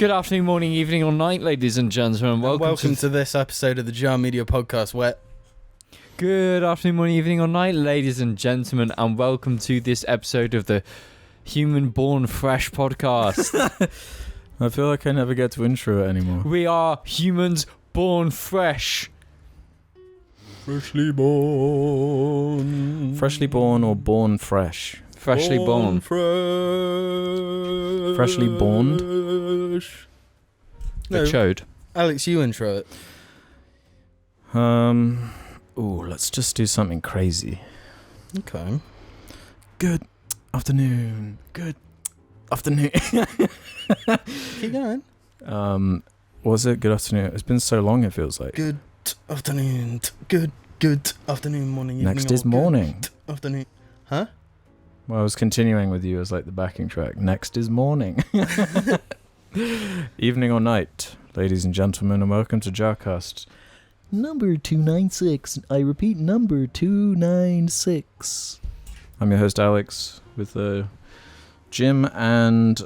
Good afternoon, morning, evening, or night, ladies and gentlemen. Welcome to this episode of the Jar Media Podcast. Good afternoon, morning, evening, or night, ladies and gentlemen, and welcome to this episode of the Human Born Fresh podcast. I feel like I never get to intro it anymore. We are humans born fresh. Freshly born. Freshly born or born fresh? Freshly born. Fresh. Freshly borned? No. Chode. Alex, you intro it. Let's just do something crazy. Okay. Good afternoon. Good afternoon. Keep going. Was it good afternoon? It's been so long, it feels like. Good afternoon. Good afternoon, morning, evening. Next is morning. Afternoon. Huh? Well, I was continuing with you as like the backing track. Next is morning. Evening or night, ladies and gentlemen, and welcome to JARCast. Number 296. I repeat, number 296. I'm your host, Alex, with Jim and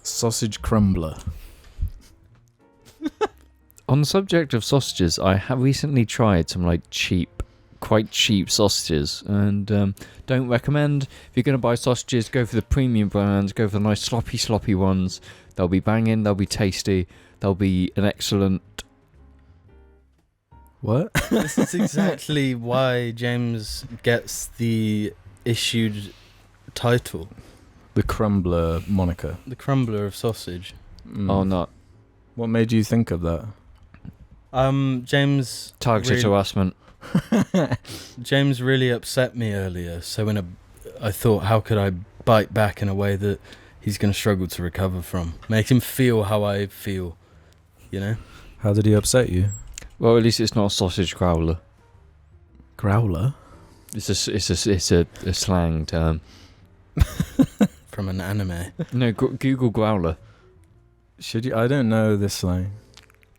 sausage crumbler. On the subject of sausages, I have recently tried some quite cheap sausages, and don't recommend. If you're going to buy sausages, go for the premium brands, go for the nice sloppy ones. They'll be banging, they'll be tasty, they'll be an excellent... What? This is exactly why James gets the issued title. The crumbler moniker. The crumbler of sausage. Oh, not. What made you think of that? James... Targeted harassment. James really upset me earlier, so I thought, how could I bite back in a way that he's going to struggle to recover from? Make him feel how I feel, you know? How did he upset you? Well, at least it's not a sausage growler. Growler? It's a slang term. From an anime. No, Google growler. Should you? I don't know this slang.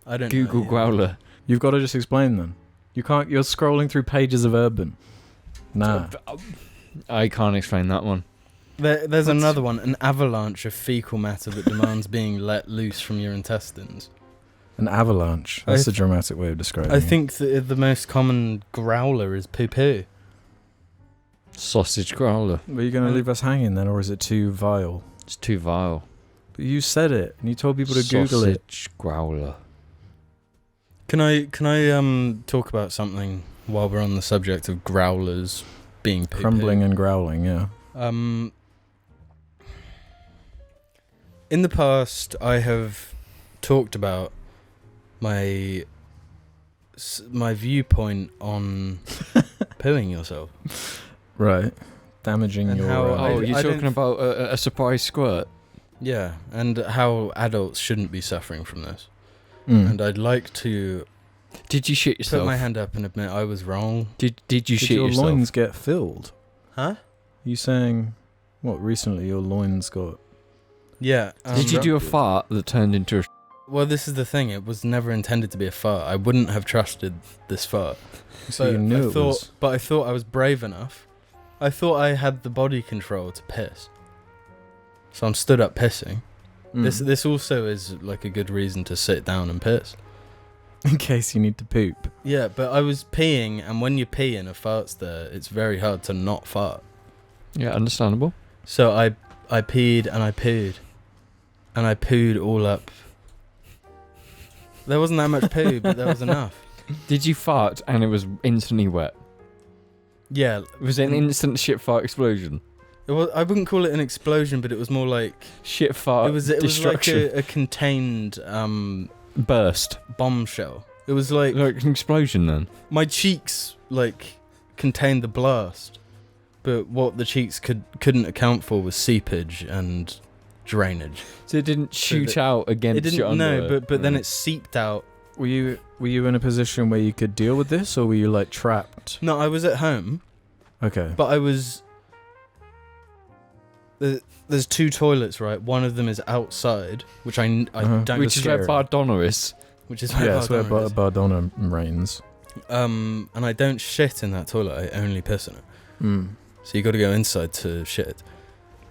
I don't Google know. growler. You've got to just explain them. You can't. You're scrolling through pages of Urban. Nah. I can't explain that one. There's another one, an avalanche of fecal matter that demands being let loose from your intestines. An avalanche. That's a dramatic way of describing it. I think the most common growler is poo-poo. Sausage growler. Are you going to leave us hanging then, or is it too vile? It's too vile. But you said it, and you told people to Google it. Sausage growler. Can I talk about something while we're on the subject of growlers being poo-poo? Crumbling and growling, yeah. In the past, I have talked about my viewpoint on pooing yourself. Right. Damaging And your... how You're talking about a surprise squirt? Yeah, and how adults shouldn't be suffering from this. Mm. And I'd like to Did you shit yourself? put my hand up and admit I was wrong. Did you Did shit your yourself? loins get filled? Huh? You saying, what, recently your loins got... Yeah. Did you do a Disrupted. fart that turned into a... Well, this is the thing. It was never intended to be a fart. I wouldn't have trusted this fart. So you knew it was... But I thought I was brave enough. I thought I had the body control to piss. So I'm stood up pissing. Mm. This also is like a good reason to sit down and piss. In case you need to poop. Yeah, but I was peeing, and when you pee and a fart's there, it's very hard to not fart. Yeah, understandable. So I peed and I pooed. And I pooed all up. There wasn't that much poo, but there was enough. Did you fart and it was instantly wet? Yeah. Was it an instant shit fart explosion? I wouldn't call it an explosion, but it was more like... Shit fart It was like destruction. a contained burst. bombshell. It was like... Like an explosion then? My cheeks, contained the blast. But what the cheeks couldn't account for was seepage and drainage. So it didn't shoot out against It didn't. your underwear? No, but then it seeped out. Were you in a position where you could deal with this, or were you like trapped? No, I was at home, Okay. but I was. There's two toilets, right? One of them is outside, which I don't. Which is where Bardonna is. Which is where Yeah, it's where Bardonna is. Bardonna reigns. And I don't shit in that toilet. I only piss in it. Mm. So you got to go inside to shit.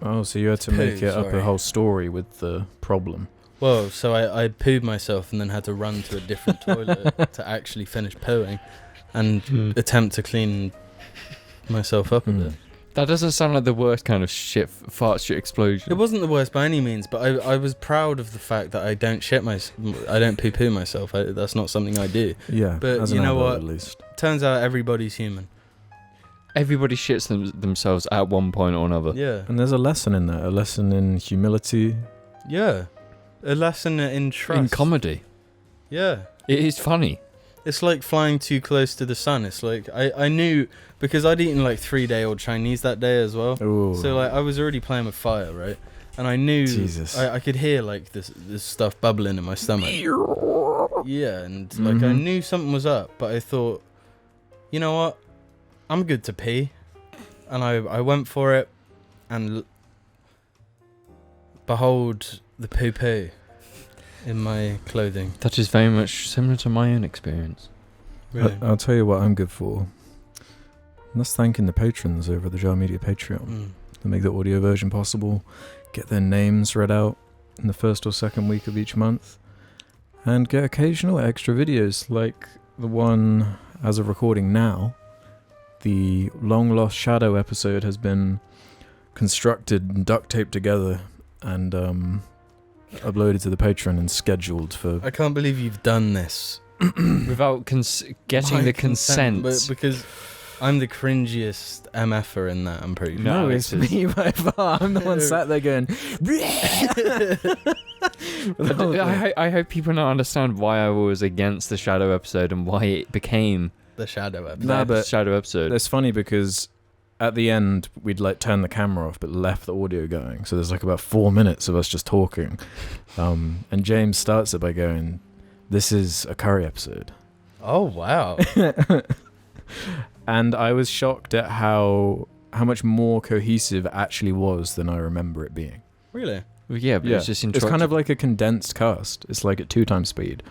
Oh, so you had to Poo, make it up sorry. a whole story with the problem. Well, so I pooed myself and then had to run to a different toilet to actually finish pooing and attempt to clean myself up a bit. That doesn't sound like the worst kind of fart shit explosion. It wasn't the worst by any means, but I was proud of the fact that I don't I don't poo myself. That's not something I do. Yeah, But as you an know adult, what? At least. Turns out everybody's human. Everybody shits themselves at one point or another. Yeah. And there's a lesson in that. A lesson in humility. Yeah. A lesson in trust. In comedy. Yeah. It is funny. It's like flying too close to the sun. It's like I knew, because I'd eaten like 3-day-old Chinese that day as well. Ooh. So like I was already playing with fire, right? And I knew Jesus. I could hear like this stuff bubbling in my stomach. Yeah, and like I knew something was up, but I thought, you know what? I'm good to pee. And I went for it, and behold the poo-poo in my clothing. That is very much similar to my own experience. Really? I'll tell you what I'm good for. And that's thanking the patrons over at the Jar Media Patreon. To make the audio version possible, get their names read out in the first or second week of each month, and get occasional extra videos like the one as of recording now. The Long Lost Shadow episode has been constructed and duct taped together and uploaded to the Patreon and scheduled for... I can't believe you've done this. Without getting My the consent. But because I'm the cringiest MFer in that, I'm pretty sure. No, it's Alex me by far. I'm the one sat there going... I hope people don't understand why I was against the Shadow episode and why it became The Shadow episode. Nah, the but Shadow episode. It's funny because at the end we'd like turn the camera off but left the audio going, so there's like about 4 minutes of us just talking, and James starts it by going, "This is a curry episode." Oh, wow. And I was shocked at how much more cohesive it actually was than I remember it being. Really? Yeah, but it's just It's kind of like a condensed cast. It's like at 2 times speed.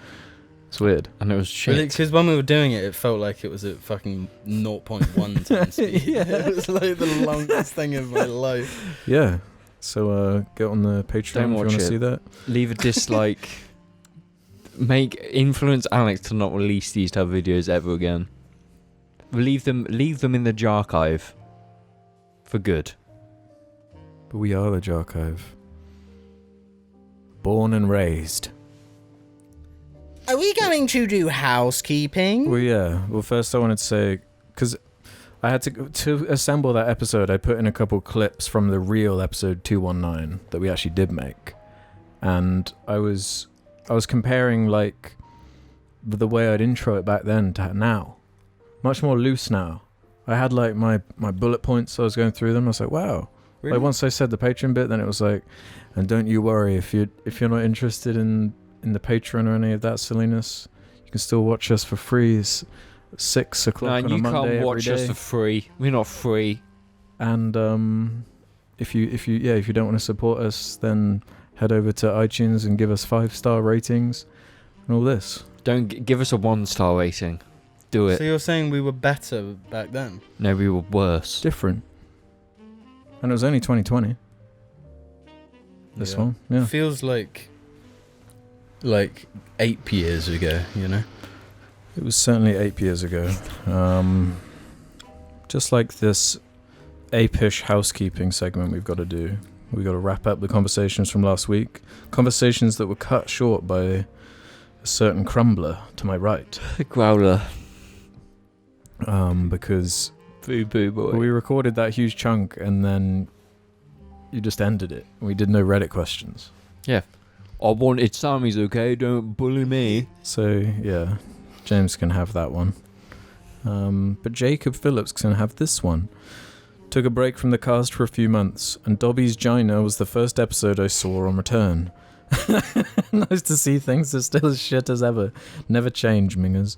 It's weird. and it was shit. Really? Because when we were doing it, it felt like it was at fucking 0.1 times speed. Yeah. It was like the longest thing of my life. Yeah. So get on the Patreon Don't if you watch want to it. see that. Leave a dislike. Influence Alex to not release these type of videos ever again. Leave them in the JARChive for good. But we are the JARChive. Born and raised. Are we going to do housekeeping? Well, yeah. Well, first I wanted to say, because I had to assemble that episode, I put in a couple clips from the real episode 219 that we actually did make. And I was comparing, like, the way I'd intro it back then to now. Much more loose now. I had, like, my bullet points, I was going through them. I was like, wow. Really? Like, once I said the Patreon bit, then it was like, and don't you worry, if you're not interested in the Patreon or any of that silliness, you can still watch us for free. It's 6 o'clock on a you Monday can't every watch us day. for free. We're not free. And if you don't want to support us, then head over to iTunes and give us 5-star ratings and all this. Don't give us a 1-star rating. Do it. So you're saying we were better back then? No, we were worse. Different. And it was only 2020. This one, yeah. Feels like 8 years ago, you know? It was certainly 8 years ago. Just like this apish housekeeping segment we've got to do. We've got to wrap up the conversations from last week. Conversations that were cut short by a certain crumbler to my right. Growler. Because Boo boo boy. we recorded that huge chunk and then you just ended it. We did no Reddit questions. I wanted Sammy's, okay? Don't bully me. So, yeah, James can have that one. But Jacob Phillips can have this one. Took a break from the cast for a few months, and Dobby's Gina was the first episode I saw on return. Nice to see things are still as shit as ever. Never change, mingers.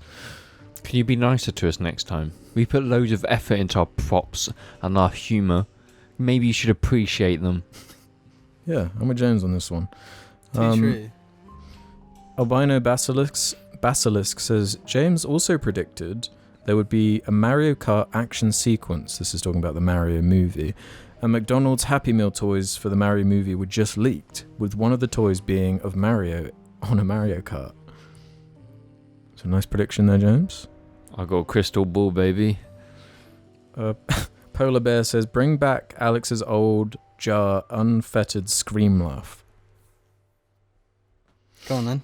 Can you be nicer to us next time? We put loads of effort into our props and our humour. Maybe you should appreciate them. Yeah, I'm with James on this one. Too true. Albino Basilisk says, James also predicted there would be a Mario Kart action sequence, this is talking about the Mario movie, And McDonald's Happy Meal toys for the Mario movie were just leaked, with one of the toys being of Mario on a Mario Kart. So nice prediction there, James. I got a crystal ball, baby. Polar Bear says, bring back Alex's old jar unfettered scream laugh. Go on then.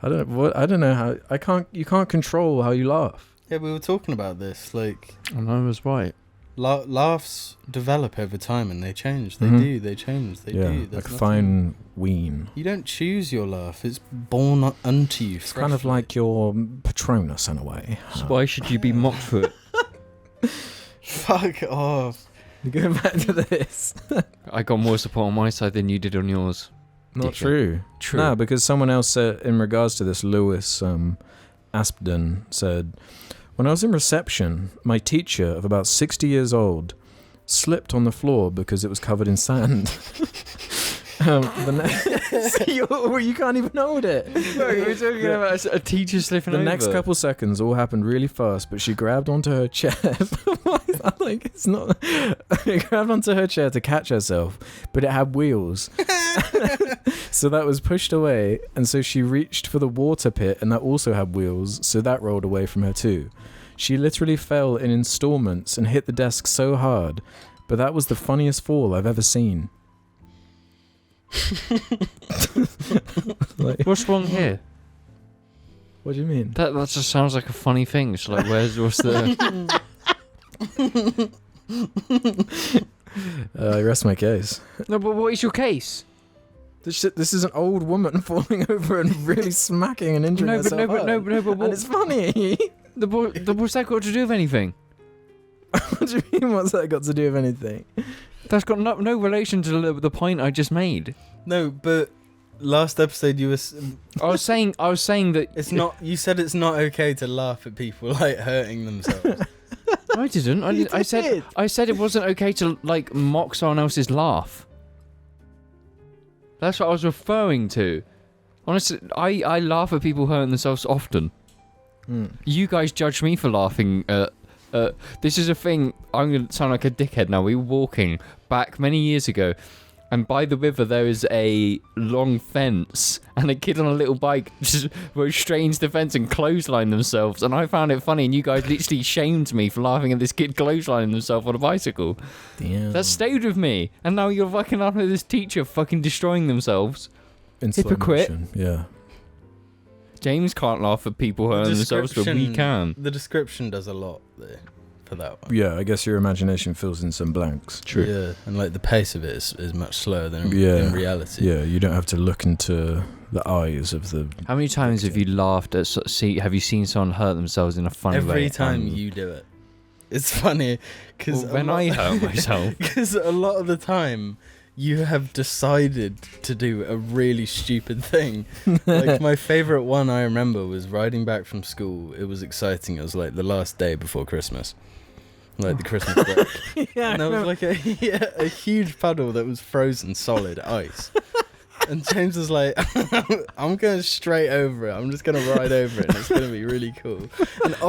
I don't know how you can't control how you laugh. Yeah, we were talking about this. Like, And I was right. laughs develop over time and they change. They Mhm. do. They change. They do. Like There's a nothing- fine ween. You don't choose your laugh. It's born unto you. It's kind of like your Patronus in a way. So why should you be mocked for it? Fuck off. Going back to this. I got more support on my side than you did on yours. Not Dickhead. true. True. No, because someone else said in regards to this, Lewis Aspden said, when I was in reception, my teacher of about 60 years old slipped on the floor because it was covered in sand. You can't even hold it. We're talking about a teacher slipping The over. next couple seconds all happened really fast, but she grabbed onto her chair. Like, it's not. Grabbed onto her chair to catch herself, but it had wheels. So that was pushed away, and so she reached for the water pit, and that also had wheels, so that rolled away from her too. She literally fell in installments and hit the desk so hard, but that was the funniest fall I've ever seen. Like, What's wrong here? what do you mean? That just sounds like a funny thing. It's like, what's the... I rest my case. No, but what is your case? This is an old woman falling over and really smacking and injuring herself hard. But And what, it's funny. what's that got to do with anything? What do you mean? What's that got to do with anything? That's got no relation to the point I just made. No, but last episode you were. I was saying that It's not. You said it's not okay to laugh at people like hurting themselves. I didn't. I said it wasn't okay to like mock someone else's laugh. That's what I was referring to. Honestly, I laugh at people hurting themselves often. You guys judge me for laughing at... this is a thing... I'm going to sound like a dickhead now. We were walking back many years ago, and by the river there is a long fence, and a kid on a little bike just rode straight into the fence and clotheslined themselves, and I found it funny, and you guys literally shamed me for laughing at this kid clotheslining himself on a bicycle. Damn. That stayed with me, and now you're fucking laughing at this teacher fucking destroying themselves. In slow Hypocrite. motion, yeah. James can't laugh at people hurting themselves, but we can. The description does a lot there for that one. Yeah, I guess your imagination fills in some blanks. Yeah, and like the pace of it is much slower than Yeah. in reality. Yeah, you don't have to look into the eyes of the... How many times have you laughed at... have you seen someone hurt themselves in a funny way? Every time you do it, it's funny because when I hurt myself... because a lot of the time you have decided to do a really stupid thing. Like my favorite one I remember was riding back from school. It was exciting. It was like the last day before Christmas, like the Christmas break. Yeah, And there was like a huge puddle that was frozen solid ice. And James was like, I'm going straight over it. I'm just going to ride over it. And it's going to be really cool. And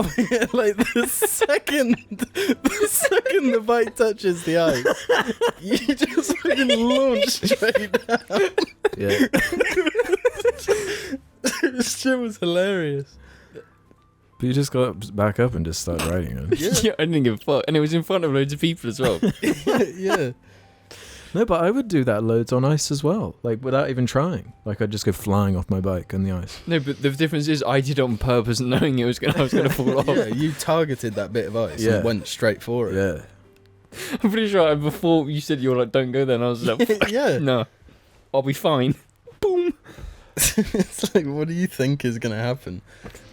like the second the bike touches the ice, you just fucking launch straight down. Yeah. This shit was hilarious. But you just got back up and just started riding it. Yeah, I didn't give a fuck. And it was in front of loads of people as well. Yeah. No, but I would do that loads on ice as well, like without even trying. Like I'd just go flying off my bike on the ice. No, but the difference is I did it on purpose, knowing I was gonna fall off. Yeah, you targeted that bit of ice Yeah. and went straight for it. Yeah. I'm pretty sure before you said you were like, don't go there, and I was like, Yeah. no, I'll be fine. Boom. It's like, what do you think is going to happen?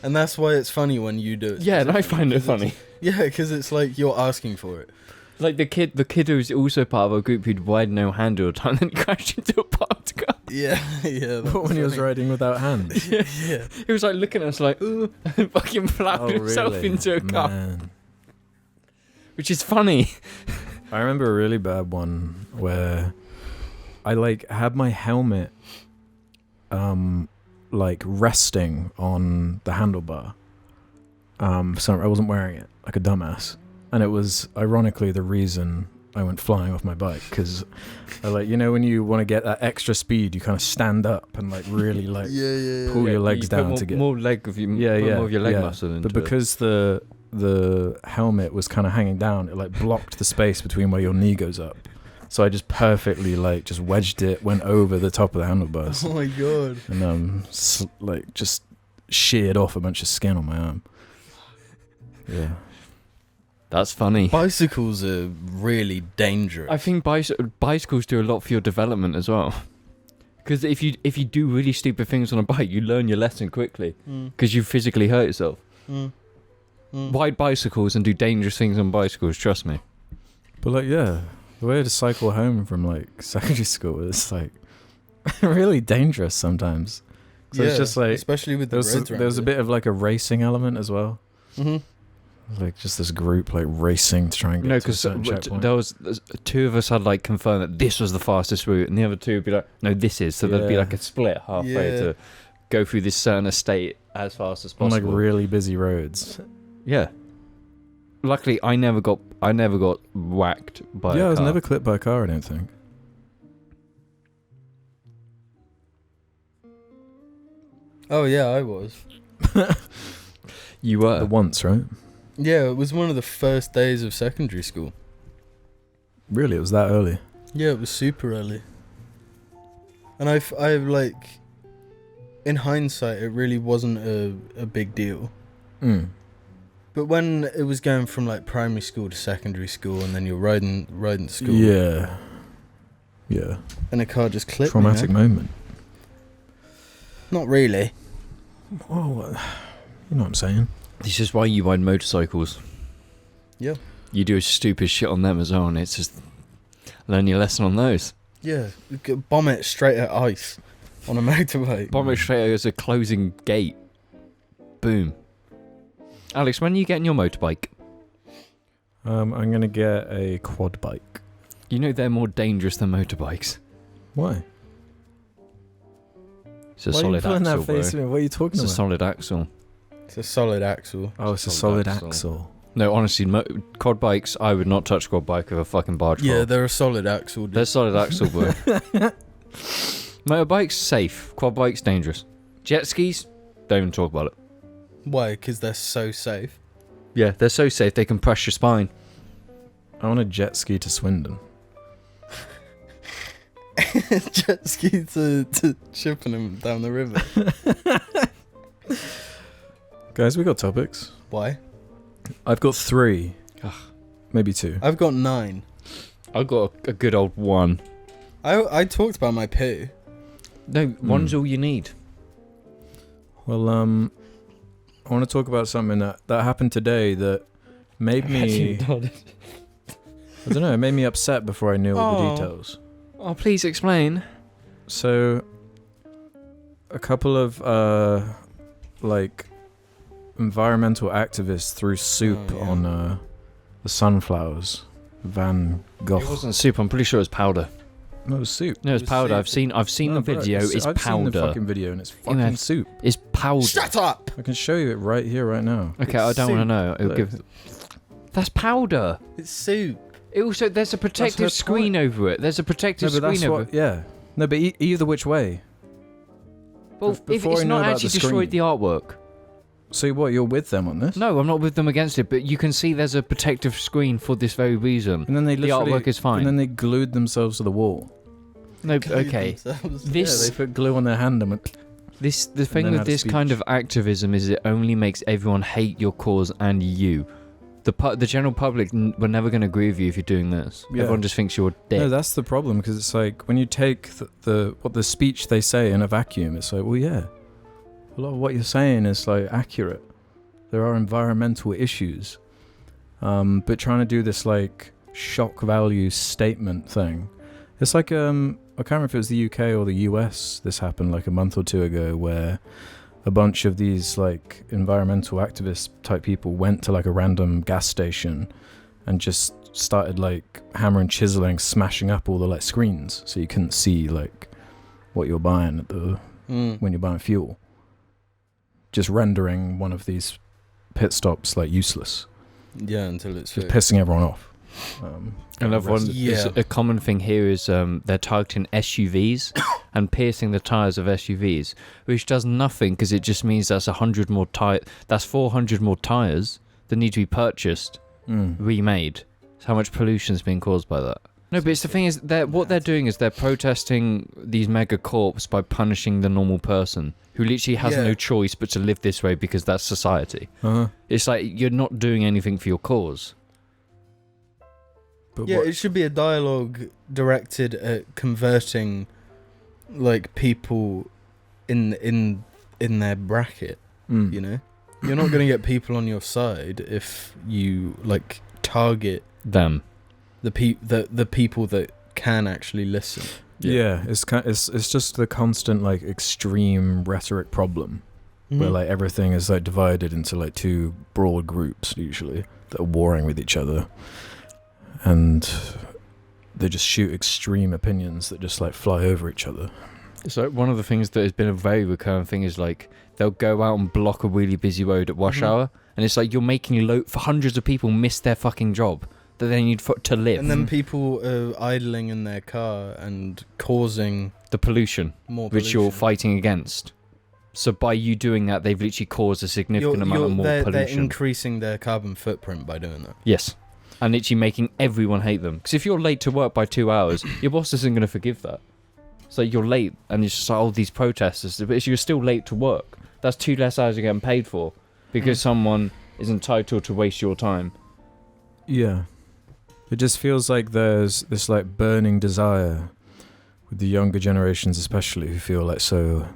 And that's why it's funny when you do it. Yeah, and I find it Because funny. Yeah, because it's like you're asking for it. Like the kid who's also part of our group who'd wide no hand all the time, then he crashed into a parked car. Yeah, yeah. But when he was riding without hands. Yeah. He was like looking at us like, ooh, and fucking flapped himself into a car, Man. which is funny. I remember a really bad one where I like had my helmet like resting on the handlebar, So I wasn't wearing it like a dumbass, and it was ironically the reason I went flying off my bike, because I when you want to get that extra speed, you kind of stand up and really pull your legs down to get more leg of your more of your leg muscle into but because the helmet was kind of hanging down, it blocked the space between where your knee goes up, so I just perfectly just wedged it, went over the top of the handlebars. Oh my god! And just sheared off a bunch of skin on my arm. Yeah. That's funny. Bicycles are really dangerous. I think bicycles do a lot for your development as well. Because if you do really stupid things on a bike, you learn your lesson quickly. Because you physically hurt yourself. Ride bicycles and do dangerous things on bicycles, trust me. But the way to cycle home from secondary school is really dangerous sometimes. So it's just especially with the roads around there was a bit of a racing element as well. Mm-hmm. Just this group racing to try and get to a certain checkpoint. There was two of us had confirmed that this was the fastest route, and the other two would be like, no, this is. So there'd be a split halfway to go through this certain estate as fast as possible. On really busy roads. Yeah. Luckily, I never got whacked by a car. Yeah, I was never clipped by a car, I don't think. Oh yeah, I was. You were once, right? Yeah, it was one of the first days of secondary school. Really, it was that early? Yeah, it was super early. And I in hindsight, it really wasn't a big deal. But when it was going from primary school to secondary school, and then you're riding to school. Yeah. And a car just clipped Traumatic me, moment. Not really. Well, you know what I'm saying. This is why you ride motorcycles. Yeah. You do stupid shit on them as well, and it's just learn your lesson on those. Yeah. You could bomb it straight at ice on a motorbike. Bomb it straight as a closing gate. Boom. Alex, when are you getting your motorbike? I'm going to get a quad bike. You know they're more dangerous than motorbikes. Why? It's a solid axle, bro. What are you talking about? It's a solid axle. It's a solid axle. Oh, it's a solid axle. No, honestly, quad bikes, I would not touch quad bike with a fucking barge pole. Yeah, they're a solid axle. Dude. They're solid axle, bro. Motorbikes, safe. Quad bikes, dangerous. Jet skis, don't even talk about it. Why? Because they're so safe. Yeah, they're so safe, they compress your spine. I want a jet ski to Swindon. Jet ski to Chippenham down the river. Guys, we got topics. Why? I've got 3. Maybe 2. I've got 9. I've got a good old 1. I talked about my poo. No, 1's all you need. Well, I want to talk about something that happened today that made me... I don't know, it made me upset before I knew all the details. Oh, please explain. So, a couple of, environmental activists threw soup on the sunflowers. Van Gogh. It wasn't soup, I'm pretty sure it was powder. No, it was soup. No, it's powder. Soup. I've seen the video. It's I've powder. seen the fucking video and it's fucking soup. It's powder. Shut up! I can show you it right here, right now. Okay, I don't want to know. It'll give... That's powder. It's soup. It also, there's a protective screen over it. There's a protective screen over it. Yeah. No, but either which way. Well, if it's not actually destroyed the artwork. So what, you're with them on this? No, I'm not with them against it, but you can see there's a protective screen for this very reason. And then the artwork is fine. And then they glued themselves to the wall. No, okay. This, they put glue on their hand and went... the thing with this kind of activism is it only makes everyone hate your cause and you. The general public, we're never going to agree with you if you're doing this. Yeah. Everyone just thinks you're dead. No, that's the problem, because it's when you take the speech they say in a vacuum, it's well, yeah. A lot of what you're saying is accurate. There are environmental issues. But trying to do this shock value statement thing. It's I can't remember if it was the UK or the US this happened a month or 2 ago, where a bunch of these environmental activist type people went to a random gas station and just started hammer and chiseling, smashing up all the screens so you couldn't see what you're buying at the when you're buying fuel. Just rendering one of these pit stops like useless. Yeah, until it's Just fixed. pissing everyone off. Another one, Yeah. a common thing here is they're targeting SUVs and piercing the tyres of SUVs, which does nothing because it just means that's 100 more that's 400 more tyres that need to be purchased, remade. So how much pollution's being caused by that? No, but it's the thing is, what they're doing is they're protesting these mega corps by punishing the normal person who literally has no choice but to live this way because that's society. It's like you're not doing anything for your cause. But Yeah, it should be a dialogue directed at converting, like, people in their bracket. You know, you're not going to get people on your side if you like target Them. the people that can actually listen. Yeah, it's just the constant like extreme rhetoric problem where like everything is like divided into like two broad groups usually that are warring with each other, and they just shoot extreme opinions that just like fly over each other. So one of the things that has been a very recurring thing is like they'll go out and block a really busy road at rush hour, and it's like you're making for hundreds of people miss their fucking job that they need to live. And then people are idling in their car and causing the pollution, more which you're fighting against. So by you doing that, they've literally caused a significant amount of more pollution. They're increasing their carbon footprint by doing that. Yes. And literally making everyone hate them. Because if you're late to work by 2 hours, your boss isn't going to forgive that. So you're late, and it's just like, oh, these protesters. But if you're still late to work, that's 2 less hours you're getting paid for. Because someone is entitled to waste your time. Yeah. It just feels like there's this like burning desire with the younger generations especially, who feel like so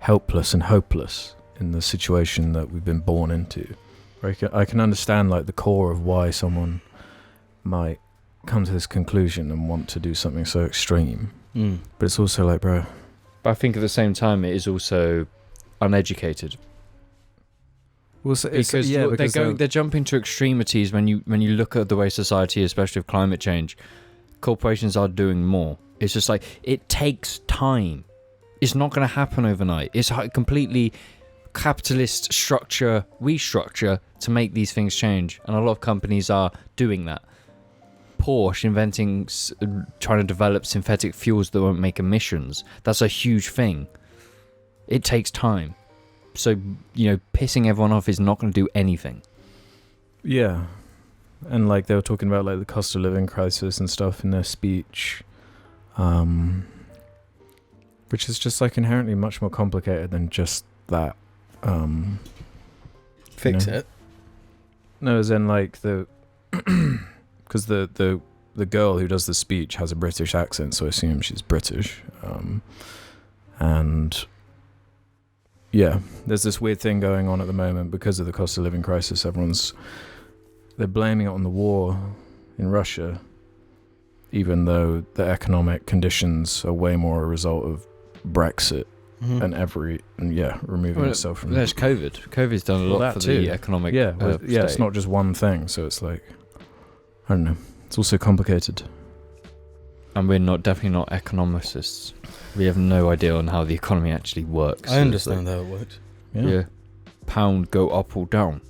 helpless and hopeless in the situation that we've been born into. I can understand like the core of why someone might come to this conclusion and want to do something so extreme. But it's also like, bro. But I think at the same time, it is also uneducated. Well, so Because they're jumping to extremities when you look at the way society, especially with climate change, corporations are doing more. It's just like it takes time. It's not going to happen overnight. It's a completely capitalist restructure to make these things change, and a lot of companies are doing that. Porsche trying to develop synthetic fuels that won't make emissions. That's a huge thing. It takes time. So, pissing everyone off is not going to do anything. Yeah. And like they were talking about like the cost of living crisis and stuff in their speech, which is just like inherently much more complicated than just that. Fix it. No, as in like because the girl who does the speech has a British accent, so I assume she's British. And yeah, there's this weird thing going on at the moment because of the cost of living crisis. They're blaming it on the war in Russia, even though the economic conditions are way more a result of Brexit and removing itself from. There's COVID. COVID's done a lot for the economic. It's not just one thing. So it's like, I don't know. It's also complicated. And we're definitely not economists. We have no idea on how the economy actually works. I understand how it works. Yeah. Pound go up or down.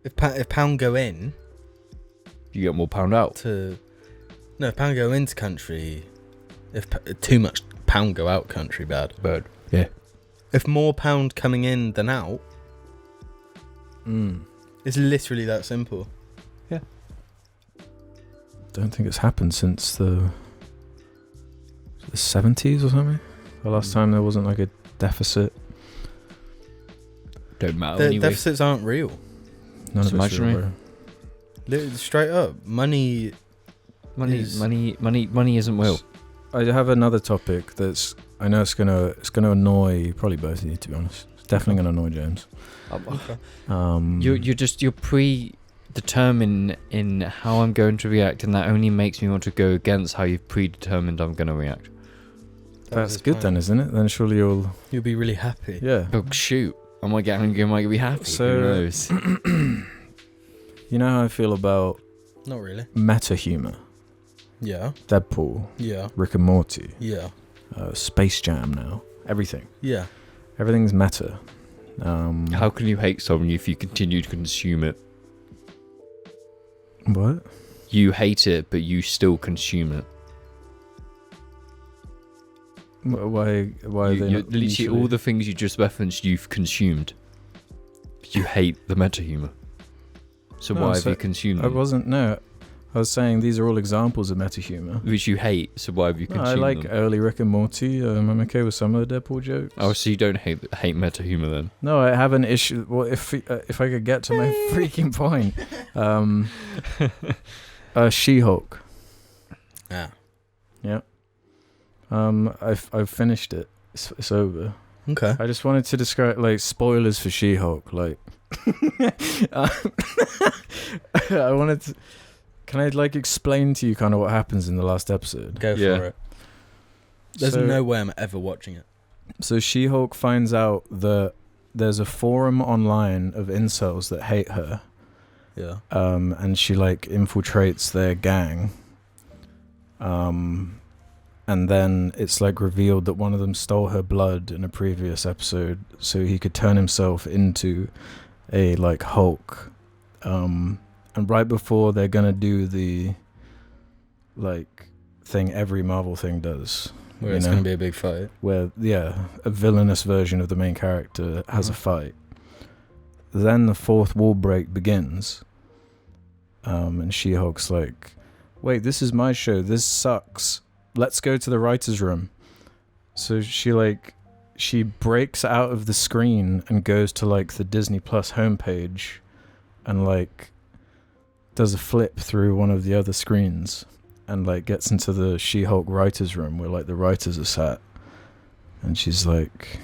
If pound go in, You get more pound out. if pound go into country, if too much pound go out country, bad. Yeah. If more pound coming in than out, it's literally that simple. Don't think it's happened since the 70s or something. The last time there wasn't like a deficit. Don't matter The anyway. deficits aren't real. None It's of it's real, imaginary. bro. Straight up, money. Money isn't real. I have another topic that's I know it's gonna annoy probably both of you, to be honest. It's definitely gonna annoy James. You're predetermined in how I'm going to react, and that only makes me want to go against how you've predetermined I'm going to react. That's good then, isn't it? Then surely you'll be really happy. yeah. Oh shoot! I might get angry, I might be happy. So- Who knows? You know how I feel about Not really. meta humor, Yeah. Deadpool, Yeah. Rick and Morty, Yeah. Space Jam now, everything. Yeah. Everything's meta. How can you hate something if you continue to consume it? What? You hate it, but you still consume it. Why are they not literally mutually- all the things you just referenced, you've consumed. But you hate the meta humor. So No, why have so you consumed I them? wasn't. No, I was saying these are all examples of meta humor. Which you hate. So why have you No, consumed I like them? early Rick and Morty. I'm okay with some of the Deadpool jokes. Oh, so you don't hate meta humor then? No, I have an issue. Well, if I could get to my freaking point, She-Hulk. Yeah. Yeah. I've finished it. It's over. Okay. I just wanted to describe like spoilers for She-Hulk. Like, I wanted to. Can I like explain to you kind of what happens in the last episode? Go Yeah. for it. There's So- no way I'm ever watching it. So She-Hulk finds out that there's a forum online of incels that hate her. Yeah. And she like infiltrates their gang. And then it's like revealed that one of them stole her blood in a previous episode so he could turn himself into a like Hulk. And right before they're gonna do the like thing every Marvel thing does, Where you it's know? going to be a big fight. where a villainous version of the main character has a fight. Then the fourth wall break begins, and She-Hulk's like, wait, this is my show, this sucks, let's go to the writer's room. So she breaks out of the screen and goes to like the Disney Plus homepage and like does a flip through one of the other screens and like gets into the She-Hulk writer's room where like the writers are sat, and she's like,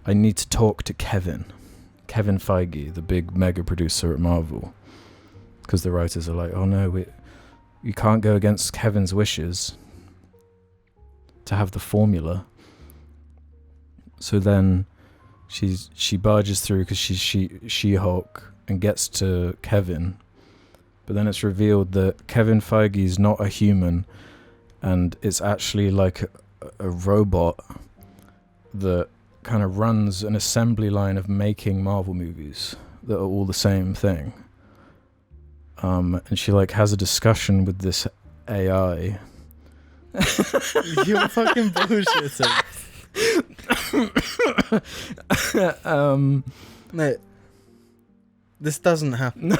I need to talk to Kevin Feige, the big mega producer at Marvel, because the writers are like, oh no, you can't go against Kevin's wishes to have the formula. So then she barges through because she's She-Hulk and gets to Kevin. But then it's revealed that Kevin Feige is not a human, and it's actually like a robot that kind of runs an assembly line of making Marvel movies that are all the same thing. And she like has a discussion with this AI. You're fucking bullshitting. Mate, this doesn't happen.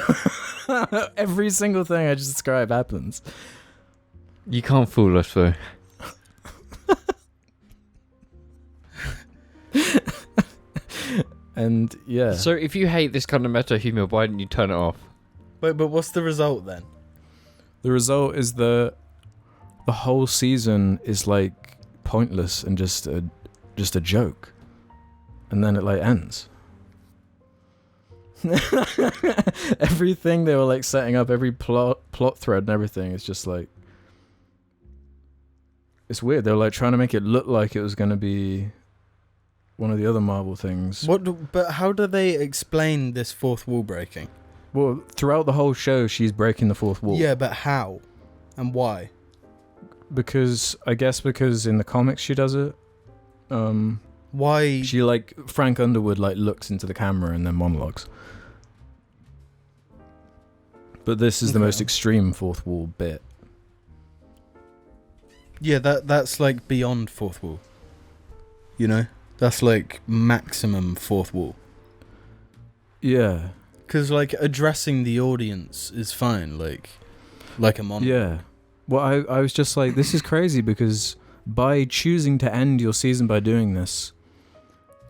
Every single thing I just described happens. You can't fool us though. And yeah. So if you hate this kind of meta humor, why didn't you turn it off? Wait, but what's the result then? The result is the whole season is like pointless and just a joke, and then it like ends. Everything they were like setting up, every plot thread and everything is just like, it's weird. They were like trying to make it look like it was going to be one of the other Marvel things. But how do they explain this fourth wall breaking? Well, throughout the whole show, she's breaking the fourth wall. Yeah, but how? And why? Because in the comics she does it. Why? She like Frank Underwood like looks into the camera and then monologues. But this is the Okay. most extreme fourth wall bit. Yeah, that's like beyond fourth wall. You know? That's like maximum fourth wall. Yeah. Because like addressing the audience is fine, like a monologue. Yeah. Well, I was just like, this is crazy because by choosing to end your season by doing this,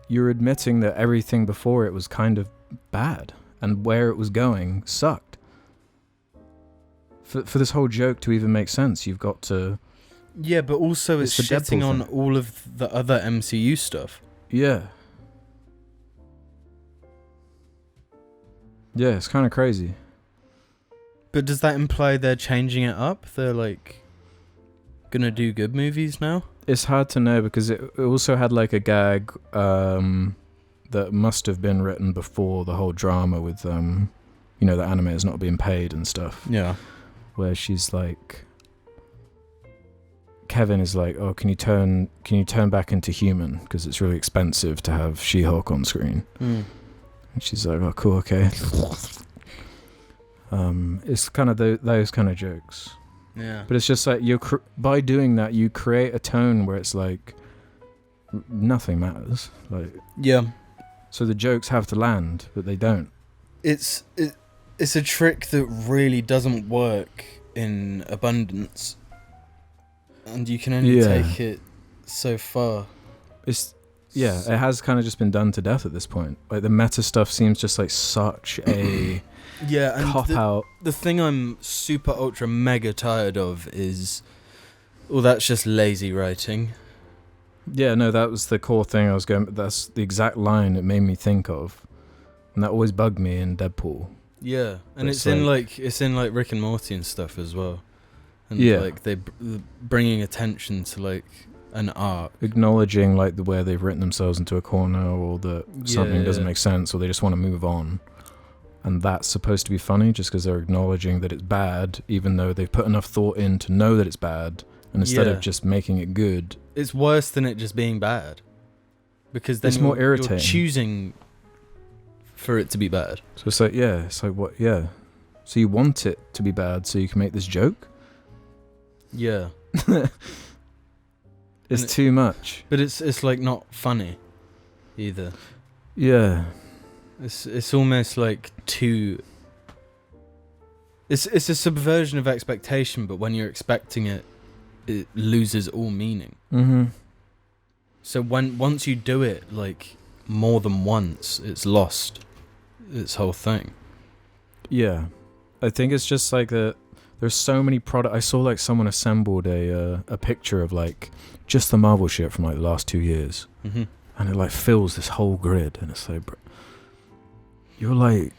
you're admitting that everything before it was kind of bad and where it was going sucked. For this whole joke to even make sense, you've got to... Yeah, but also it's It's the Deadpool shitting on thing. all of the other MCU stuff. Yeah. Yeah, it's kind of crazy. But does that imply they're changing it up? They're like gonna do good movies now? It's hard to know because it also had like a gag that must have been written before the whole drama with the animators not being paid and stuff, Yeah. where she's like, Kevin is like, oh, can you turn back into human, because it's really expensive to have She-Hulk on screen. And she's like, oh, cool, okay. It's kind of those kind of jokes. Yeah. But it's just like by doing that, you create a tone where it's like nothing matters. Like, Yeah. so the jokes have to land, but they don't. It's a trick that really doesn't work in abundance, and you can only take it so far. It has kind of just been done to death at this point. Like, the meta stuff seems just like such a and cop out. The thing I'm super ultra mega tired of is, well, that's just lazy writing. Yeah, no, that was the core thing I was going. That's the exact line it made me think of, and that always bugged me in Deadpool. Yeah, and It's it's in like Rick and Morty and stuff as well. And like they bringing attention to like an arc, acknowledging like the where they've written themselves into a corner, or that something doesn't make sense, or they just want to move on. And that's supposed to be funny just because they're acknowledging that it's bad, even though they've put enough thought in to know that it's bad. And instead of just making it good, it's worse than it just being bad, because then it's more irritating. You're choosing for it to be bad. So it's like what? Yeah. So you want it to be bad so you can make this joke? Yeah. It's too much. But it's like not funny either. Yeah. It's almost like too. It's a subversion of expectation, but when you're expecting it, it loses all meaning. Mm-hmm. So once you do it like more than once, it's lost its whole thing. Yeah, I think it's just like that. There's so many products. I saw like someone assembled a picture of like just the Marvel shit from like the last 2 years, and it like fills this whole grid, and it's like, bro, you're like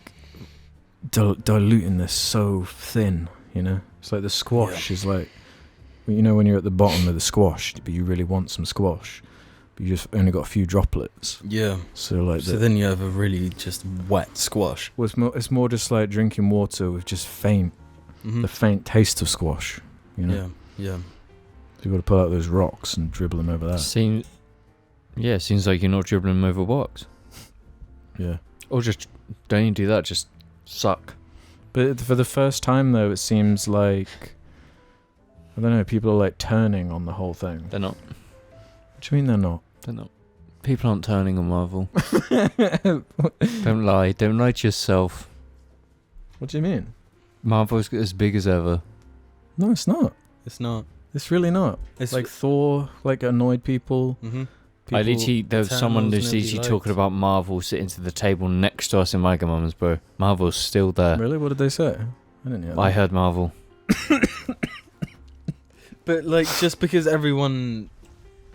diluting this so thin, you know. It's like the squash is like, you know, when you're at the bottom of the squash, but you really want some squash, but you just only got a few droplets. Yeah. So then you have a really just wet squash. Well, it's more just like drinking water with just the faint taste of squash, you know. Yeah. You've got to pull out those rocks and dribble them over that. Seems like you're not dribbling them over rocks. Yeah. Or just don't you do that? Just suck. But for the first time, though, it seems like, I don't know, people are like turning on the whole thing. They're not. What do you mean they're not? They're not. People aren't turning on Marvel. Don't lie. Don't lie to yourself. What do you mean? Marvel's as big as ever. No, it's not. It's not. It's really not. It's like Thor, like annoyed people. Mm-hmm. I literally, there was someone who's nobody literally liked. talking about Marvel sitting to the table next to us in Mega Mums, bro. Marvel's still there. Really? What did they say? I didn't hear that. I heard Marvel. But like, just because everyone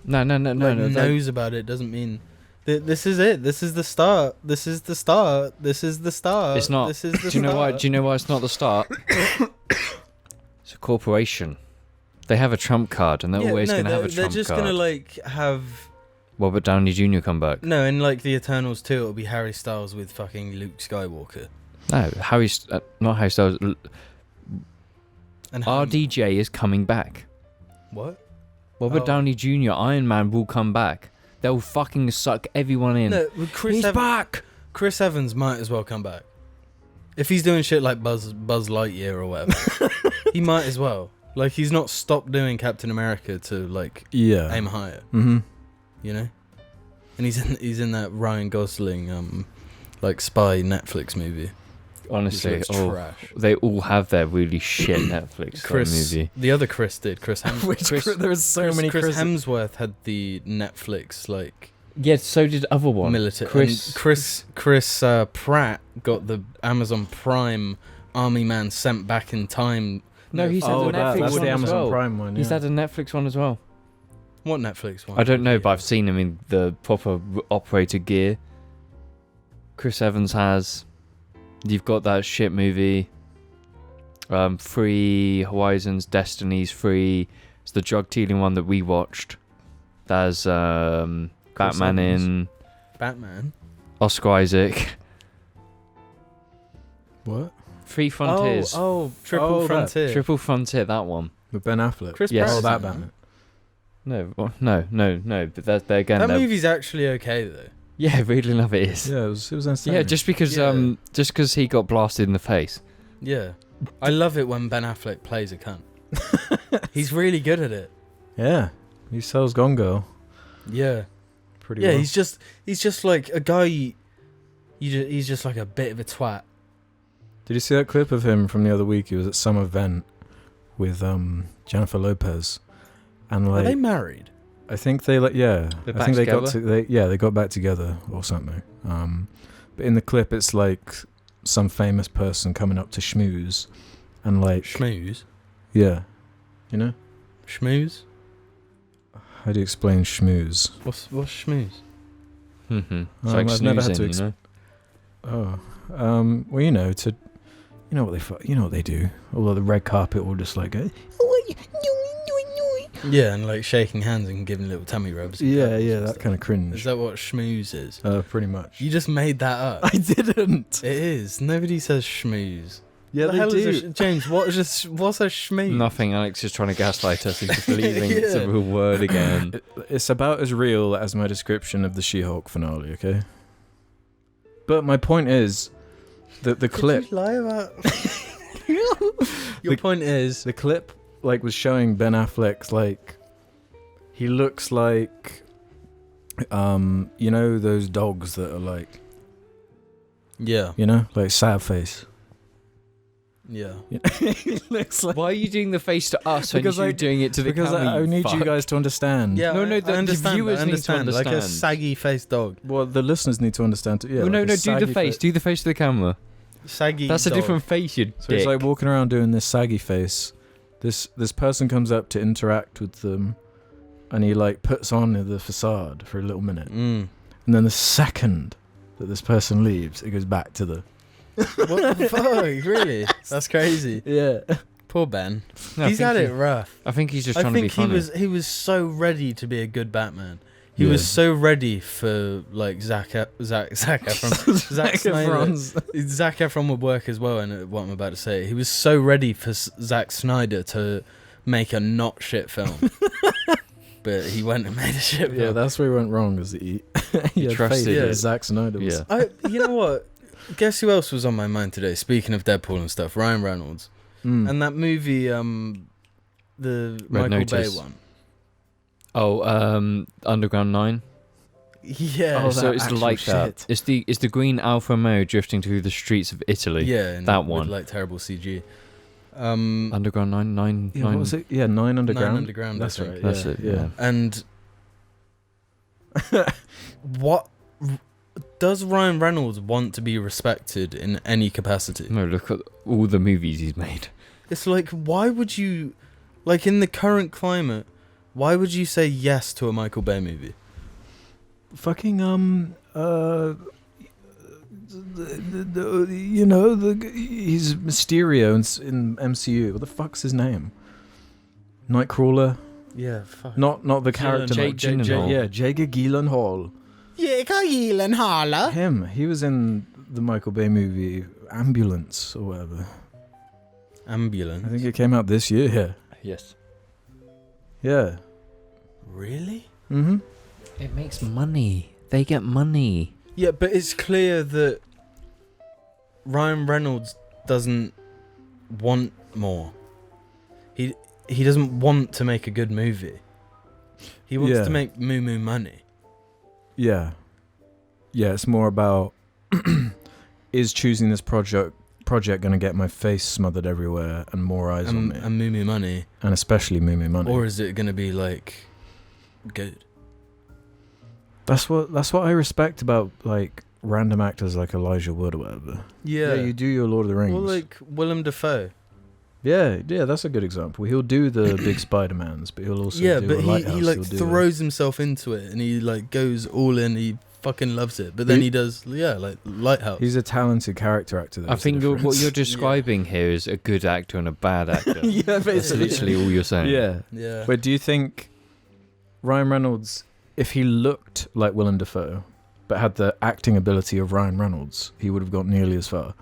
No. knows about it doesn't mean this is it. This is the start. This is the start. This is the start. It's not. This is the Do you know why? Do you know why it's not the start? It's a corporation. They have a trump card, and they're always going to have a trump card. They're just going to like have Robert Downey Jr. come back. No, in like the Eternals 2, it'll be Harry Styles with fucking Luke Skywalker. No, not Harry Styles. And RDJ is coming back. What? Robert Downey Jr. Iron Man will come back. They'll fucking suck everyone in. No, He's back. Chris Evans might as well come back. If he's doing shit like Buzz Lightyear or whatever, he might as well. Like, he's not stopped doing Captain America to like aim higher. Mm-hmm. You know, and he's in that Ryan Gosling like spy Netflix movie. Honestly, trash. They all have their really shit Netflix movie. The other Chris did. Chris Hemsworth. There was so many. Chris Hemsworth had the Netflix like. Yeah, so did the other one. Military. Chris Pratt got the Amazon Prime Army Man sent back in time. No, he's had a Netflix that's one the as Amazon well. Prime one. Yeah. He's had a Netflix one as well. What Netflix one? I don't know, but I've seen him in the proper operator gear. Chris Evans has. You've got that shit movie. Free Horizons, Destiny's Free. It's the drug dealing one that we watched. There's Batman Evans. in. Batman. Oscar Isaac. What? Three Frontiers. Triple Frontier. Triple Frontier, that one. With Ben Affleck. Chris Yes. Oh, Pratt's that in Batman. No. But that again. That movie's actually okay though. Yeah, really love it. Is. Yeah, it was entertaining. Yeah, just because he got blasted in the face. Yeah, I love it when Ben Affleck plays a cunt. He's really good at it. Yeah, he sells Gone Girl Yeah, pretty yeah. well. He's just like a guy. He's just like a bit of a twat. Did you see that clip of him from the other week? He was at some event with Jennifer Lopez, and Are like they married? I think they They're I back think they got together? they got back together or something. But in the clip, it's like some famous person coming up to schmooze, and like Schmooze. yeah, you know, Schmooze. how do you explain schmooze? What's schmooze? Mm-hmm. It's like I've never had snoozing, to you know? Well, you know what they do. Although the red carpet will just like go, Yeah, and like shaking hands and giving little tummy rubs. and yeah, cuddles yeah, and that stuff. kind of Is cringe. that what schmooze is? Pretty much. You just made that up. I didn't. It is. Nobody says schmooze. Yeah, the they hell do. Is James, what's a schmooze? Nothing. Alex is trying to gaslight us into believing it's Yeah. a real word again. It's about as real as my description of the She-Hulk finale, okay? But my point is that the clip... Did you lie about... Your point is... The clip, like, was showing Ben Affleck's, like... He looks like... you know those dogs that are, like... Yeah. You know? Like, sad face. Yeah. He looks like... Why are you doing the face to us when Because you're I- doing it to the Because camera? I need you fuck? guys to understand. Yeah, No, no, I the understand. viewers I need to understand. Like a understand. saggy faced dog. Well, the listeners need to understand too. Yeah, Well, no, like no, a do the saggy face. Do the face to the camera. Saggy That's a dog. different face, you So dick. he's like walking around doing this saggy face. This person comes up to interact with them, and he like puts on the facade for a little minute, Mm. and then the second that this person leaves, it goes back to the What the fuck? Really? That's crazy. yeah. Poor Ben. No, I He's think had he- it rough. I think he's just I trying to be think funny. he was so ready to be a good Batman. He Yeah. was so ready for like Zac Efron. Zack Snyder. Zac Efron would work as well. And what I'm about to say, he was so ready for Zack Snyder to make a not shit film, but he went and made a shit film. Yeah, that's where he went wrong. Is that he had trusted faith that it. Zack Snyder was. Yeah. You know what? Guess who else was on my mind today? Speaking of Deadpool and stuff, Ryan Reynolds Mm. and that movie, the Michael Notice. Bay one. Oh, Underground 9. Yeah. Oh, so that it's actual like that. shit. It's the green Alfa Romeo drifting through the streets of Italy. Yeah, and that with, one. like terrible CG. Underground 9. Yeah, what was it? Yeah, 9 Underground. 9 Underground, That's I right. think. That's yeah, it, Yeah. yeah. And what does Ryan Reynolds want to be respected in any capacity? No, look at all the movies he's made. It's like, why would you, like in the current climate, why would you say yes to a Michael Bay movie? Fucking he's Mysterio in MCU. What the fuck's his name? Nightcrawler. Yeah, fuck. Not the character. Jake Gyllenhaal. Yeah, Jake Gyllenhaal. Yeah, Gyllenhaal. Him. He was in the Michael Bay movie Ambulance or whatever. Ambulance. I think it came out this year. Yes. Yeah. Really? Mm-hmm. It makes money. They get money. Yeah, but it's clear that Ryan Reynolds doesn't want more. He doesn't want to make a good movie. He wants Yeah. to make moo money. Yeah. Yeah, it's more about is choosing this project going to get my face smothered everywhere and more eyes on me, And moo money. and especially Moo Money. Or is it going to be like good? That's what I respect about like random actors like Elijah Wood or whatever. Yeah. you do your Lord of the Rings. Or like Willem Dafoe. yeah, that's a good example. He'll do the big Spider-Mans, but he'll also Yeah, do but a he Lighthouse. like He'll do throws himself into it and he like goes all in. He fucking loves it. But then he does, like Lighthouse. He's a talented character actor. I think what you're describing here is a good actor and a bad actor. yeah, That's basically. literally all you're saying. Yeah. Yeah. But do you think Ryan Reynolds, if he looked like Willem Dafoe, but had the acting ability of Ryan Reynolds, he would have got nearly as far?